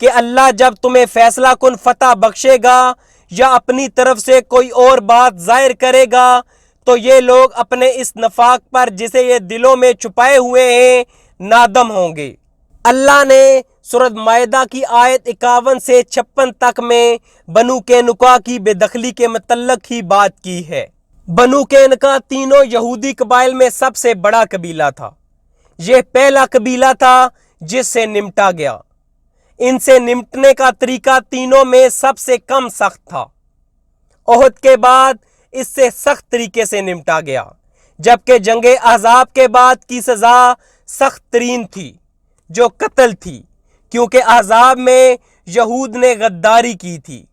کہ اللہ جب تمہیں فیصلہ کن فتح بخشے گا یا اپنی طرف سے کوئی اور بات ظاہر کرے گا تو یہ لوگ اپنے اس نفاق پر جسے یہ دلوں میں چھپائے ہوئے ہیں نادم ہوں گے۔ اللہ نے سورۃ مائدہ کی آیت 51 سے 56 تک میں بنو قینقاع کی بے دخلی کے متعلق ہی بات کی ہے۔ بنو قینقاع تینوں یہودی قبائل میں سب سے بڑا قبیلہ تھا۔ یہ پہلا قبیلہ تھا جس سے نمٹا گیا۔ ان سے نمٹنے کا طریقہ تینوں میں سب سے کم سخت تھا۔ احد کے بعد اس سے سخت طریقے سے نمٹا گیا، جبکہ جنگ احزاب کے بعد کی سزا سخت ترین تھی جو قتل تھی، کیونکہ احزاب میں یہود نے غداری کی تھی،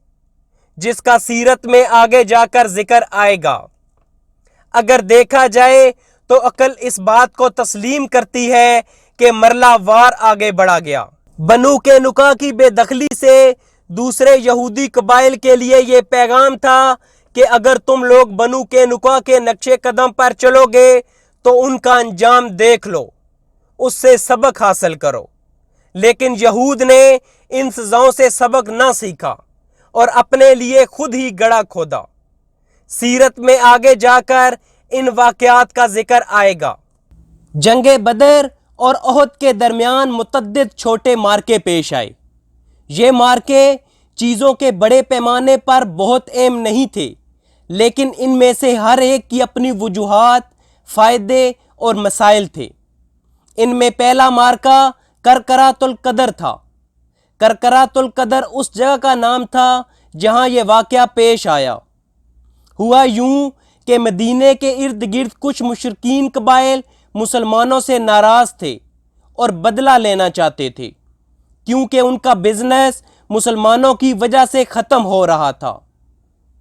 جس کا سیرت میں آگے جا کر ذکر آئے گا۔ اگر دیکھا جائے تو عقل اس بات کو تسلیم کرتی ہے کہ مرلہ وار آگے بڑھا گیا۔ بنو قینقاع کی بے دخلی سے دوسرے یہودی قبائل کے لیے یہ پیغام تھا کہ اگر تم لوگ بنو قینقاع کے نقش قدم پر چلو گے تو ان کا انجام دیکھ لو، اس سے سبق حاصل کرو۔ لیکن یہود نے ان سزاؤں سے سبق نہ سیکھا اور اپنے لیے خود ہی گڑھا کھودا۔ سیرت میں آگے جا کر ان واقعات کا ذکر آئے گا۔ جنگ بدر اور احد کے درمیان متعدد چھوٹے مارکے پیش آئے۔ یہ مارکے چیزوں کے بڑے پیمانے پر بہت اہم نہیں تھے، لیکن ان میں سے ہر ایک کی اپنی وجوہات، فائدے اور مسائل تھے۔ ان میں پہلا مارکہ کرکرات القدر تھا۔ کرکرات القدر اس جگہ کا نام تھا جہاں یہ واقعہ پیش آیا۔ ہوا یوں کہ مدینے کے ارد گرد کچھ مشرکین قبائل مسلمانوں سے ناراض تھے اور بدلہ لینا چاہتے تھے، کیونکہ ان کا بزنس مسلمانوں کی وجہ سے ختم ہو رہا تھا۔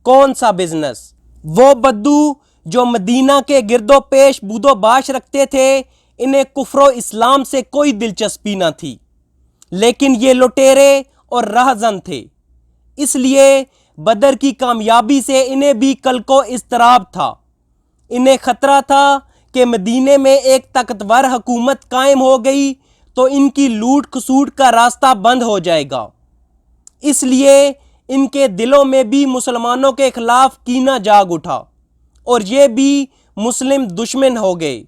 کون سا بزنس؟ وہ بدو جو مدینہ کے گرد و پیش بود و باش رکھتے تھے، انہیں کفر و اسلام سے کوئی دلچسپی نہ تھی، لیکن یہ لٹیرے اور رہزن تھے، اس لیے بدر کی کامیابی سے انہیں بھی کلک و اضطراب تھا۔ انہیں خطرہ تھا کہ مدینے میں ایک طاقتور حکومت قائم ہو گئی تو ان کی لوٹ کھسوٹ کا راستہ بند ہو جائے گا، اس لیے ان کے دلوں میں بھی مسلمانوں کے خلاف کینہ جاگ اٹھا اور یہ بھی مسلم دشمن ہو گئے۔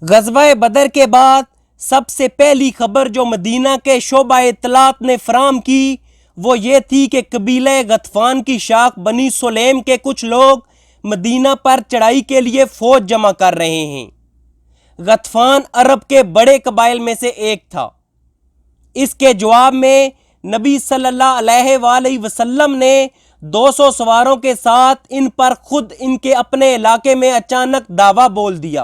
غزوہ بدر کے بعد سب سے پہلی خبر جو مدینہ کے شعبہ اطلاعات نے فراہم کی وہ یہ تھی کہ قبیلہ غطفان کی شاخ بنی سلیم کے کچھ لوگ مدینہ پر چڑھائی کے لیے فوج جمع کر رہے ہیں۔ غطفان عرب کے بڑے قبائل میں سے ایک تھا۔ اس کے جواب میں نبی صلی اللہ علیہ وآلہ وسلم نے 200 سواروں کے ساتھ ان پر خود ان کے اپنے علاقے میں اچانک دعویٰ بول دیا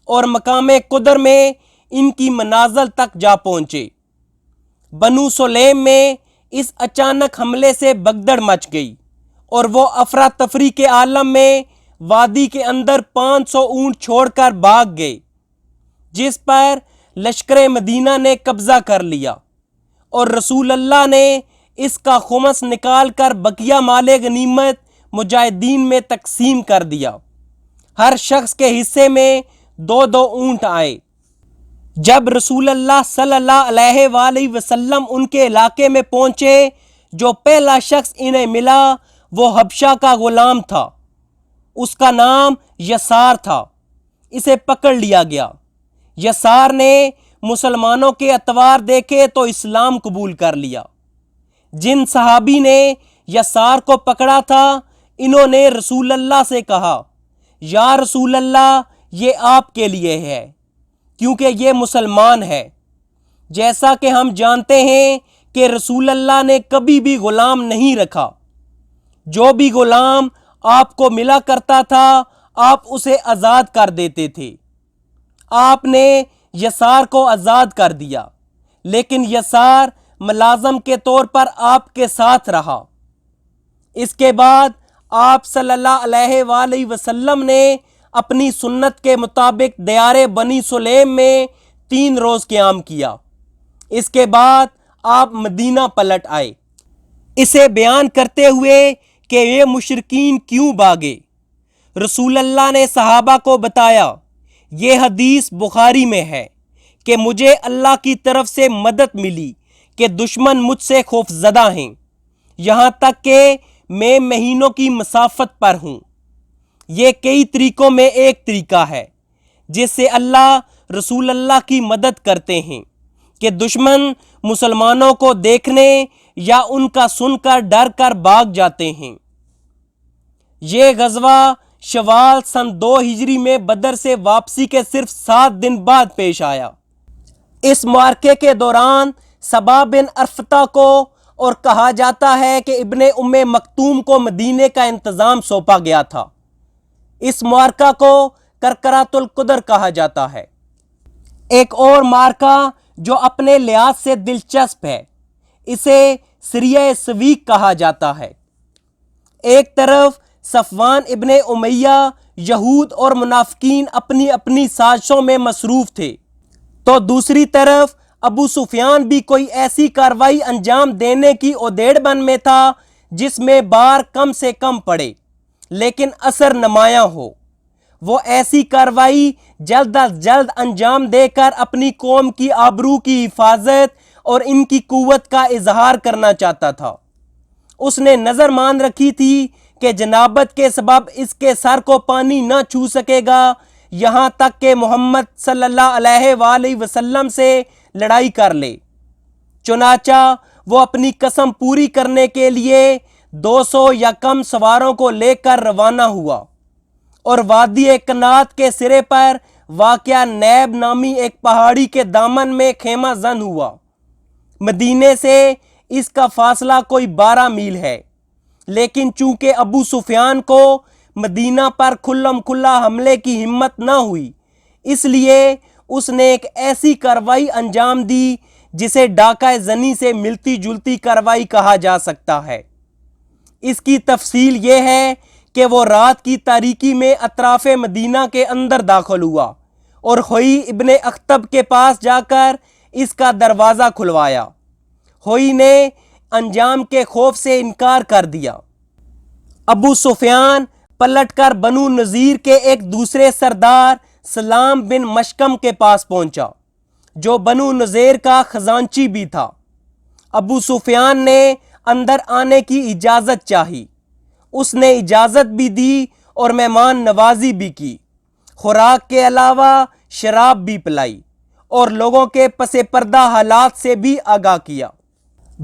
اور مقام قدر میں ان کی منازل تک جا پہنچے۔ بنو سلیم میں اس اچانک حملے سے بگدڑ مچ گئی اور وہ افراتفری کے عالم میں وادی کے اندر 500 اونٹ چھوڑ کر بھاگ گئے، جس پر لشکر مدینہ نے قبضہ کر لیا اور رسول اللہ نے اس کا خمس نکال کر بقیہ مال غنیمت مجاہدین میں تقسیم کر دیا۔ ہر شخص کے حصے میں 2 اونٹ آئے۔ جب رسول اللہ صلی اللہ علیہ وآلہ وسلم ان کے علاقے میں پہنچے، جو پہلا شخص انہیں ملا وہ حبشہ کا غلام تھا، اس کا نام یسار تھا۔ اسے پکڑ لیا گیا۔ یسار نے مسلمانوں کے اتوار دیکھے تو اسلام قبول کر لیا۔ جن صحابی نے یسار کو پکڑا تھا انہوں نے رسول اللہ سے کہا، یا رسول اللہ یہ آپ کے لیے ہے کیونکہ یہ مسلمان ہے۔ جیسا کہ ہم جانتے ہیں کہ رسول اللہ نے کبھی بھی غلام نہیں رکھا، جو بھی غلام آپ کو ملا کرتا تھا آپ اسے آزاد کر دیتے تھے۔ آپ نے یسار کو آزاد کر دیا، لیکن یسار ملازم کے طور پر آپ کے ساتھ رہا۔ اس کے بعد آپ صلی اللہ علیہ وآلہ وسلم نے اپنی سنت کے مطابق دیار بنی سلیم میں 3 روز قیام کیا۔ اس کے بعد آپ مدینہ پلٹ آئے۔ اسے بیان کرتے ہوئے کہ یہ مشرکین کیوں بھاگے، رسول اللہ نے صحابہ کو بتایا، یہ حدیث بخاری میں ہے کہ مجھے اللہ کی طرف سے مدد ملی کہ دشمن مجھ سے خوف زدہ ہیں، یہاں تک کہ میں مہینوں کی مسافت پر ہوں۔ یہ کئی طریقوں میں ایک طریقہ ہے جس سے اللہ رسول اللہ کی مدد کرتے ہیں کہ دشمن مسلمانوں کو دیکھنے یا ان کا سن کر ڈر کر بھاگ جاتے ہیں۔ یہ غزوہ شوال سن 2 ہجری میں بدر سے واپسی کے صرف 7 دن بعد پیش آیا۔ اس معرکے کے دوران صبا بن ارفتہ کو اور کہا جاتا ہے کہ ابن ام مکتوم کو مدینے کا انتظام سونپا گیا تھا۔ اس معرکہ کو کرکرات القدر کہا جاتا ہے۔ ایک اور معرکہ جو اپنے لحاظ سے دلچسپ ہے، اسے سریہ سویق کہا جاتا ہے۔ ایک طرف صفوان ابن امیہ، یہود اور منافقین اپنی اپنی سازشوں میں مصروف تھے، تو دوسری طرف ابو سفیان بھی کوئی ایسی کارروائی انجام دینے کی ادھیڑ بن میں تھا جس میں بار کم سے کم پڑے لیکن اثر نمایاں ہو۔ وہ ایسی کارروائی جلد از جلد انجام دے کر اپنی قوم کی آبرو کی حفاظت اور ان کی قوت کا اظہار کرنا چاہتا تھا۔ اس نے نظر مان رکھی تھی کہ جنابت کے سبب اس کے سر کو پانی نہ چھو سکے گا یہاں تک کہ محمد صلی اللہ علیہ وآلہ وسلم سے لڑائی کر لے۔ چنانچہ وہ اپنی قسم پوری کرنے کے لیے 200 یا کم سواروں کو لے کر روانہ ہوا اور وادی کنات کے سرے پر واقع نیب نامی ایک پہاڑی کے دامن میں خیمہ زن ہوا۔ مدینے سے اس کا فاصلہ کوئی 12 میل ہے، لیکن چونکہ ابو سفیان کو مدینہ پر کھلم کھلا حملے کی ہمت نہ ہوئی، اس لیے اس نے ایک ایسی کارروائی انجام دی جسے ڈاکہ زنی سے ملتی جلتی کارروائی کہا جا سکتا ہے۔ اس کی تفصیل یہ ہے کہ وہ رات کی تاریکی میں اطراف مدینہ کے اندر داخل ہوا اور ہوئی ابن اخطب کے پاس جا کر اس کا دروازہ کھلوایا۔ ہوئی نے انجام کے خوف سے انکار کر دیا۔ ابو سفیان پلٹ کر بنو نذیر کے ایک دوسرے سردار سلام بن مشکم کے پاس پہنچا، جو بنو نذیر کا خزانچی بھی تھا۔ ابو سفیان نے اندر آنے کی اجازت چاہی، اس نے اجازت بھی دی اور مہمان نوازی بھی کی، خوراک کے علاوہ شراب بھی پلائی اور لوگوں کے پس پردہ حالات سے بھی آگاہ کیا۔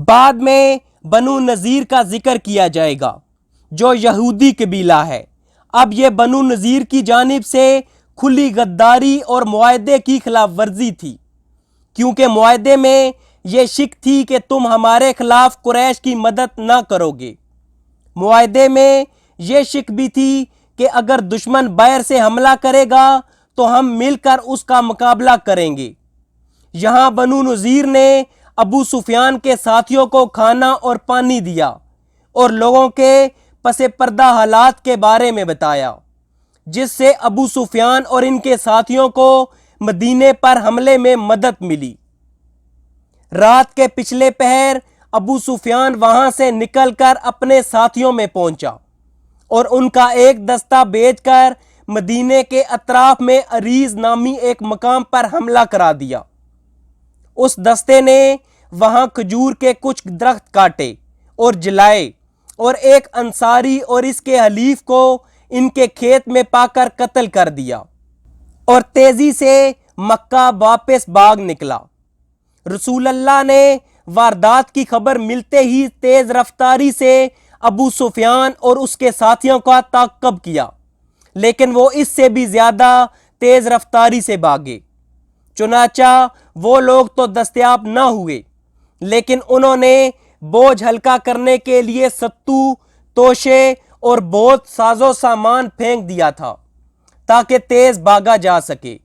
بعد میں بنو نذیر کا ذکر کیا جائے گا، جو یہودی قبیلہ ہے۔ اب یہ بنو نذیر کی جانب سے کھلی غداری اور معاہدے کی خلاف ورزی تھی، کیونکہ معاہدے میں یہ شک تھی کہ تم ہمارے خلاف قریش کی مدد نہ کرو گے۔ معاہدے میں یہ شک بھی تھی کہ اگر دشمن باہر سے حملہ کرے گا تو ہم مل کر اس کا مقابلہ کریں گے۔ یہاں بنو نذیر نے ابو سفیان کے ساتھیوں کو کھانا اور پانی دیا اور لوگوں کے پس پردہ حالات کے بارے میں بتایا، جس سے ابو سفیان اور ان کے ساتھیوں کو مدینے پر حملے میں مدد ملی۔ رات کے پچھلے پہر ابو سفیان وہاں سے نکل کر اپنے ساتھیوں میں پہنچا اور ان کا ایک دستہ بھیج کر مدینے کے اطراف میں عریض نامی ایک مقام پر حملہ کرا دیا۔ اس دستے نے وہاں کھجور کے کچھ درخت کاٹے اور جلائے اور ایک انصاری اور اس کے حلیف کو ان کے کھیت میں پا کر قتل کر دیا اور تیزی سے مکہ واپس بھاگ نکلا۔ رسول اللہ نے واردات کی خبر ملتے ہی تیز رفتاری سے ابو سفیان اور اس کے ساتھیوں کا تعاقب کیا، لیکن وہ اس سے بھی زیادہ تیز رفتاری سے بھاگے۔ چنانچہ وہ لوگ تو دستیاب نہ ہوئے، لیکن انہوں نے بوجھ ہلکا کرنے کے لیے ستو، توشے اور بہت ساز و سامان پھینک دیا تھا تاکہ تیز بھاگا جا سکے۔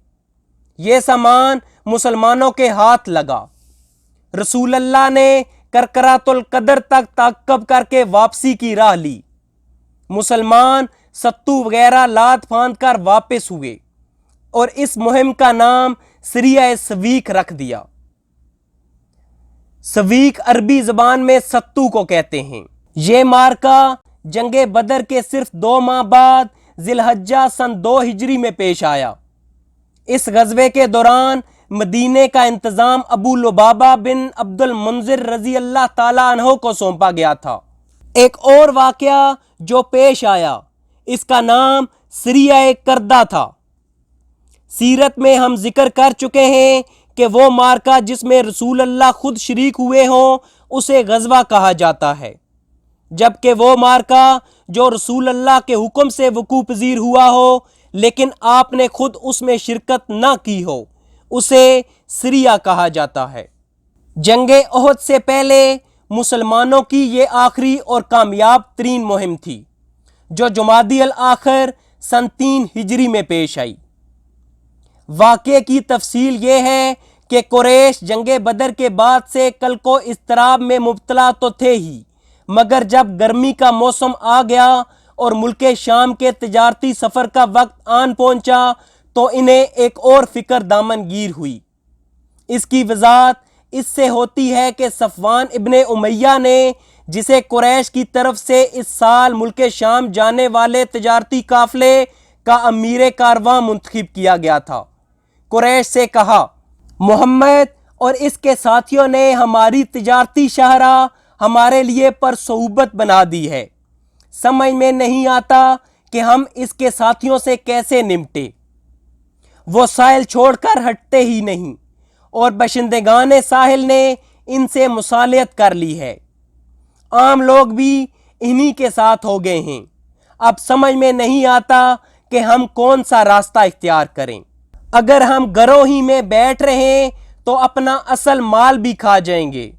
یہ سامان مسلمانوں کے ہاتھ لگا۔ رسول اللہ نے کرکرات القدر تک تعاقب کر کے واپسی کی راہ لی۔ مسلمان ستو وغیرہ لاد پھاند کر واپس ہوئے اور اس مہم کا نام سریہ سویق رکھ دیا۔ سویق عربی زبان میں ستو کو کہتے ہیں۔ یہ مارکہ جنگ بدر کے صرف 2 ماہ بعد ذی الحجہ سن 2 ہجری میں پیش آیا۔ اس غزوے کے دوران مدینے کا انتظام ابو لبابہ بن عبد المنذر رضی اللہ تعالیٰ عنہ کو سونپا گیا تھا۔ ایک اور واقعہ جو پیش آیا، اس کا نام سریہ کردہ تھا۔ سیرت میں ہم ذکر کر چکے ہیں کہ وہ مارکہ جس میں رسول اللہ خود شریک ہوئے ہوں اسے غزوہ کہا جاتا ہے، جبکہ وہ مارکہ جو رسول اللہ کے حکم سے وقوع پذیر ہوا ہو لیکن آپ نے خود اس میں شرکت نہ کی ہو اسے سریہ کہا جاتا ہے۔ جنگ احد سے پہلے مسلمانوں کی یہ آخری اور کامیاب ترین مہم تھی، جو جمادی الاخر سن 3 ہجری میں پیش آئی۔ واقعے کی تفصیل یہ ہے کہ قریش جنگ بدر کے بعد سے کل کو اضطراب میں مبتلا تو تھے ہی، مگر جب گرمی کا موسم آ گیا اور ملک شام کے تجارتی سفر کا وقت آن پہنچا تو انہیں ایک اور فکر دامن گیر ہوئی۔ اس کی وضاحت اس سے ہوتی ہے کہ صفوان ابن امیہ نے، جسے قریش کی طرف سے اس سال ملک شام جانے والے تجارتی قافلے کا امیر کارواں منتخب کیا گیا تھا، قریش سے کہا، محمد اور اس کے ساتھیوں نے ہماری تجارتی شاہراہ ہمارے لیے پرصعوبت بنا دی ہے، سمجھ میں نہیں آتا کہ ہم اس کے ساتھیوں سے کیسے نمٹیں۔ وہ ساحل چھوڑ کر ہٹتے ہی نہیں اور باشندگان ساحل نے ان سے مصالحت کر لی ہے۔ عام لوگ بھی انہی کے ساتھ ہو گئے ہیں۔ اب سمجھ میں نہیں آتا کہ ہم کون سا راستہ اختیار کریں۔ اگر ہم گروہ ہی میں بیٹھ رہے تو اپنا اصل مال بھی کھا جائیں گے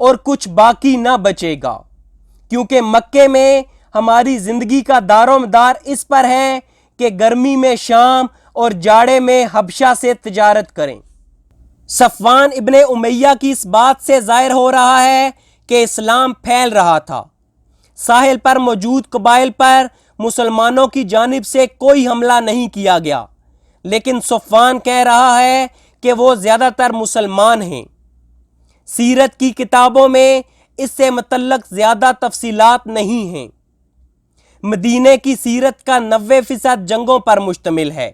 اور کچھ باقی نہ بچے گا، کیونکہ مکے میں ہماری زندگی کا دار و مدار اس پر ہے کہ گرمی میں شام اور جاڑے میں حبشہ سے تجارت کریں۔ صفوان ابن امیہ کی اس بات سے ظاہر ہو رہا ہے کہ اسلام پھیل رہا تھا۔ ساحل پر موجود قبائل پر مسلمانوں کی جانب سے کوئی حملہ نہیں کیا گیا، لیکن صفوان کہہ رہا ہے کہ وہ زیادہ تر مسلمان ہیں۔ سیرت کی کتابوں میں اس سے متعلق زیادہ تفصیلات نہیں ہیں۔ مدینے کی سیرت کا 90% جنگوں پر مشتمل ہے،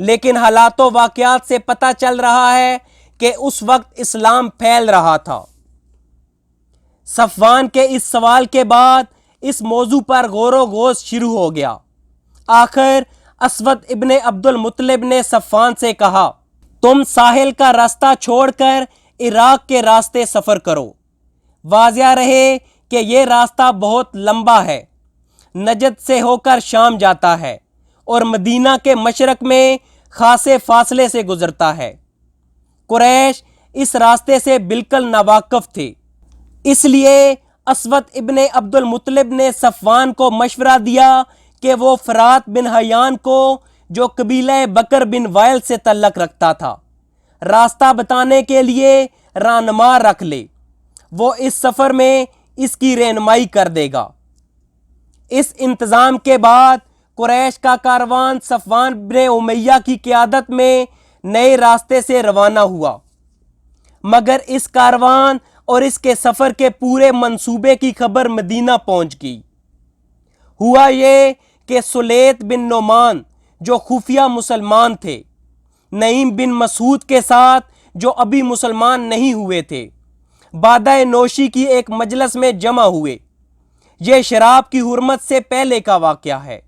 لیکن حالات و واقعات سے پتہ چل رہا ہے کہ اس وقت اسلام پھیل رہا تھا۔ صفوان کے اس سوال کے بعد اس موضوع پر غور و خوض شروع ہو گیا۔ آخر اسود ابن عبد المطلب نے صفوان سے کہا، تم ساحل کا راستہ چھوڑ کر عراق کے راستے سفر کرو۔ واضح رہے کہ یہ راستہ بہت لمبا ہے، نجد سے ہو کر شام جاتا ہے اور مدینہ کے مشرق میں خاصے فاصلے سے گزرتا ہے۔ قریش اس راستے سے بالکل ناواقف تھے، اس لیے اسود ابن عبد المطلب نے صفوان کو مشورہ دیا کہ وہ فرات بن حیان کو، جو قبیلہ بکر بن وائل سے تعلق رکھتا تھا، راستہ بتانے کے لیے رہنما رکھ لے۔ وہ اس سفر میں اس کی رہنمائی کر دے گا۔ اس انتظام کے بعد قریش کا کاروان صفوان بن امیہ کی قیادت میں نئے راستے سے روانہ ہوا، مگر اس کاروان اور اس کے سفر کے پورے منصوبے کی خبر مدینہ پہنچ گئی۔ ہوا یہ کہ سلیط بن نعمان، جو خفیہ مسلمان تھے، نعیم بن مسعود کے ساتھ، جو ابھی مسلمان نہیں ہوئے تھے، بادہ نوشی کی ایک مجلس میں جمع ہوئے۔ یہ شراب کی حرمت سے پہلے کا واقعہ ہے۔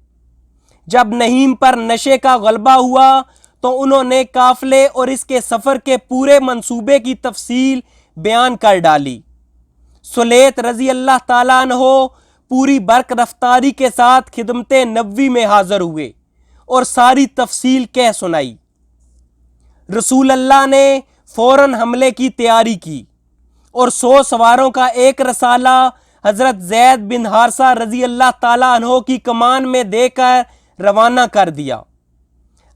جب نعیم پر نشے کا غلبہ ہوا تو انہوں نے قافلے اور اس کے سفر کے پورے منصوبے کی تفصیل بیان کر ڈالی۔ سلیط رضی اللہ تعالیٰ عنہ پوری برق رفتاری کے ساتھ خدمت نبوی میں حاضر ہوئے اور ساری تفصیل کہہ سنائی۔ رسول اللہ نے فوراً حملے کی تیاری کی اور 100 سواروں کا ایک رسالہ حضرت زید بن حارثہ رضی اللہ تعالیٰ عنہ کی کمان میں دے کر روانہ کر دیا۔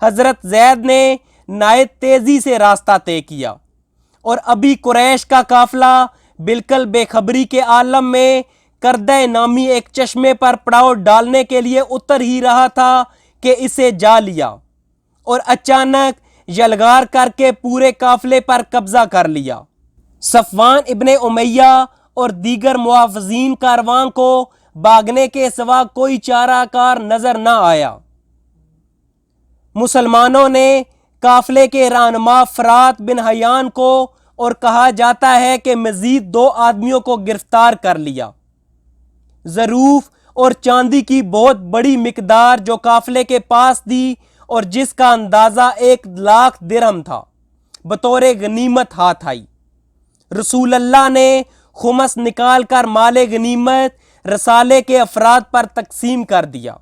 حضرت زید نے نہایت تیزی سے راستہ طے کیا اور ابھی قریش کا قافلہ بالکل بے خبری کے عالم میں کردہ نامی ایک چشمے پر پڑاؤ ڈالنے کے لیے اتر ہی رہا تھا کہ اسے جا لیا اور اچانک یلغار کر کے پورے قافلے پر قبضہ کر لیا۔ صفوان ابن امیہ اور دیگر محافظین کاروان کو بھاگنے کے سوا کوئی چارہ کار نظر نہ آیا۔ مسلمانوں نے قافلے کے رہنما فرات بن حیان کو، اور کہا جاتا ہے کہ مزید 2 آدمیوں کو گرفتار کر لیا۔ ظروف اور چاندی کی بہت بڑی مقدار جو قافلے کے پاس دی اور جس کا اندازہ 1,00,000 درہم تھا، بطور غنیمت ہاتھ آئی۔ رسول اللہ نے خمس نکال کر مال غنیمت رسالے کے افراد پر تقسیم کر دیا،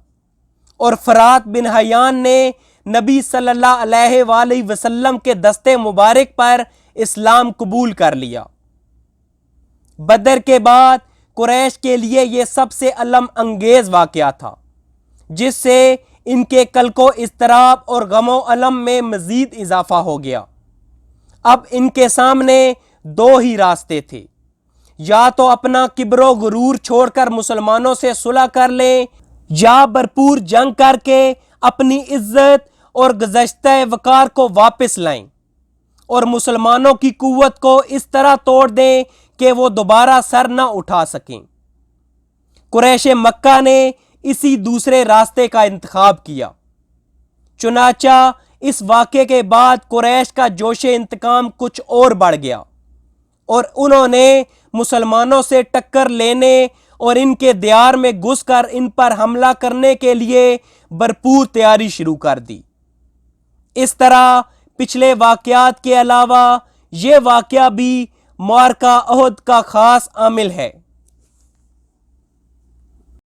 اور فرات بن حیان نے نبی صلی اللہ علیہ وآلہ وسلم کے دستے مبارک پر اسلام قبول کر لیا۔ بدر کے بعد قریش کے لیے یہ سب سے الم انگیز واقعہ تھا، جس سے ان کے قلق و اضطراب اور غم و الم میں مزید اضافہ ہو گیا۔ اب ان کے سامنے 2 ہی راستے تھے، یا تو اپنا کبر و غرور چھوڑ کر مسلمانوں سے صلح کر لیں، یا بھرپور جنگ کر کے اپنی عزت اور گزشتہ وقار کو واپس لائیں اور مسلمانوں کی قوت کو اس طرح توڑ دیں کہ وہ دوبارہ سر نہ اٹھا سکیں۔ قریش مکہ نے اسی دوسرے راستے کا انتخاب کیا۔ چنانچہ اس واقعے کے بعد قریش کا جوش انتقام کچھ اور بڑھ گیا اور انہوں نے مسلمانوں سے ٹکر لینے اور ان کے دیار میں گھس کر ان پر حملہ کرنے کے لیے بھرپور تیاری شروع کر دی۔ اس طرح پچھلے واقعات کے علاوہ یہ واقعہ بھی معرکہ احد کا خاص عامل ہے۔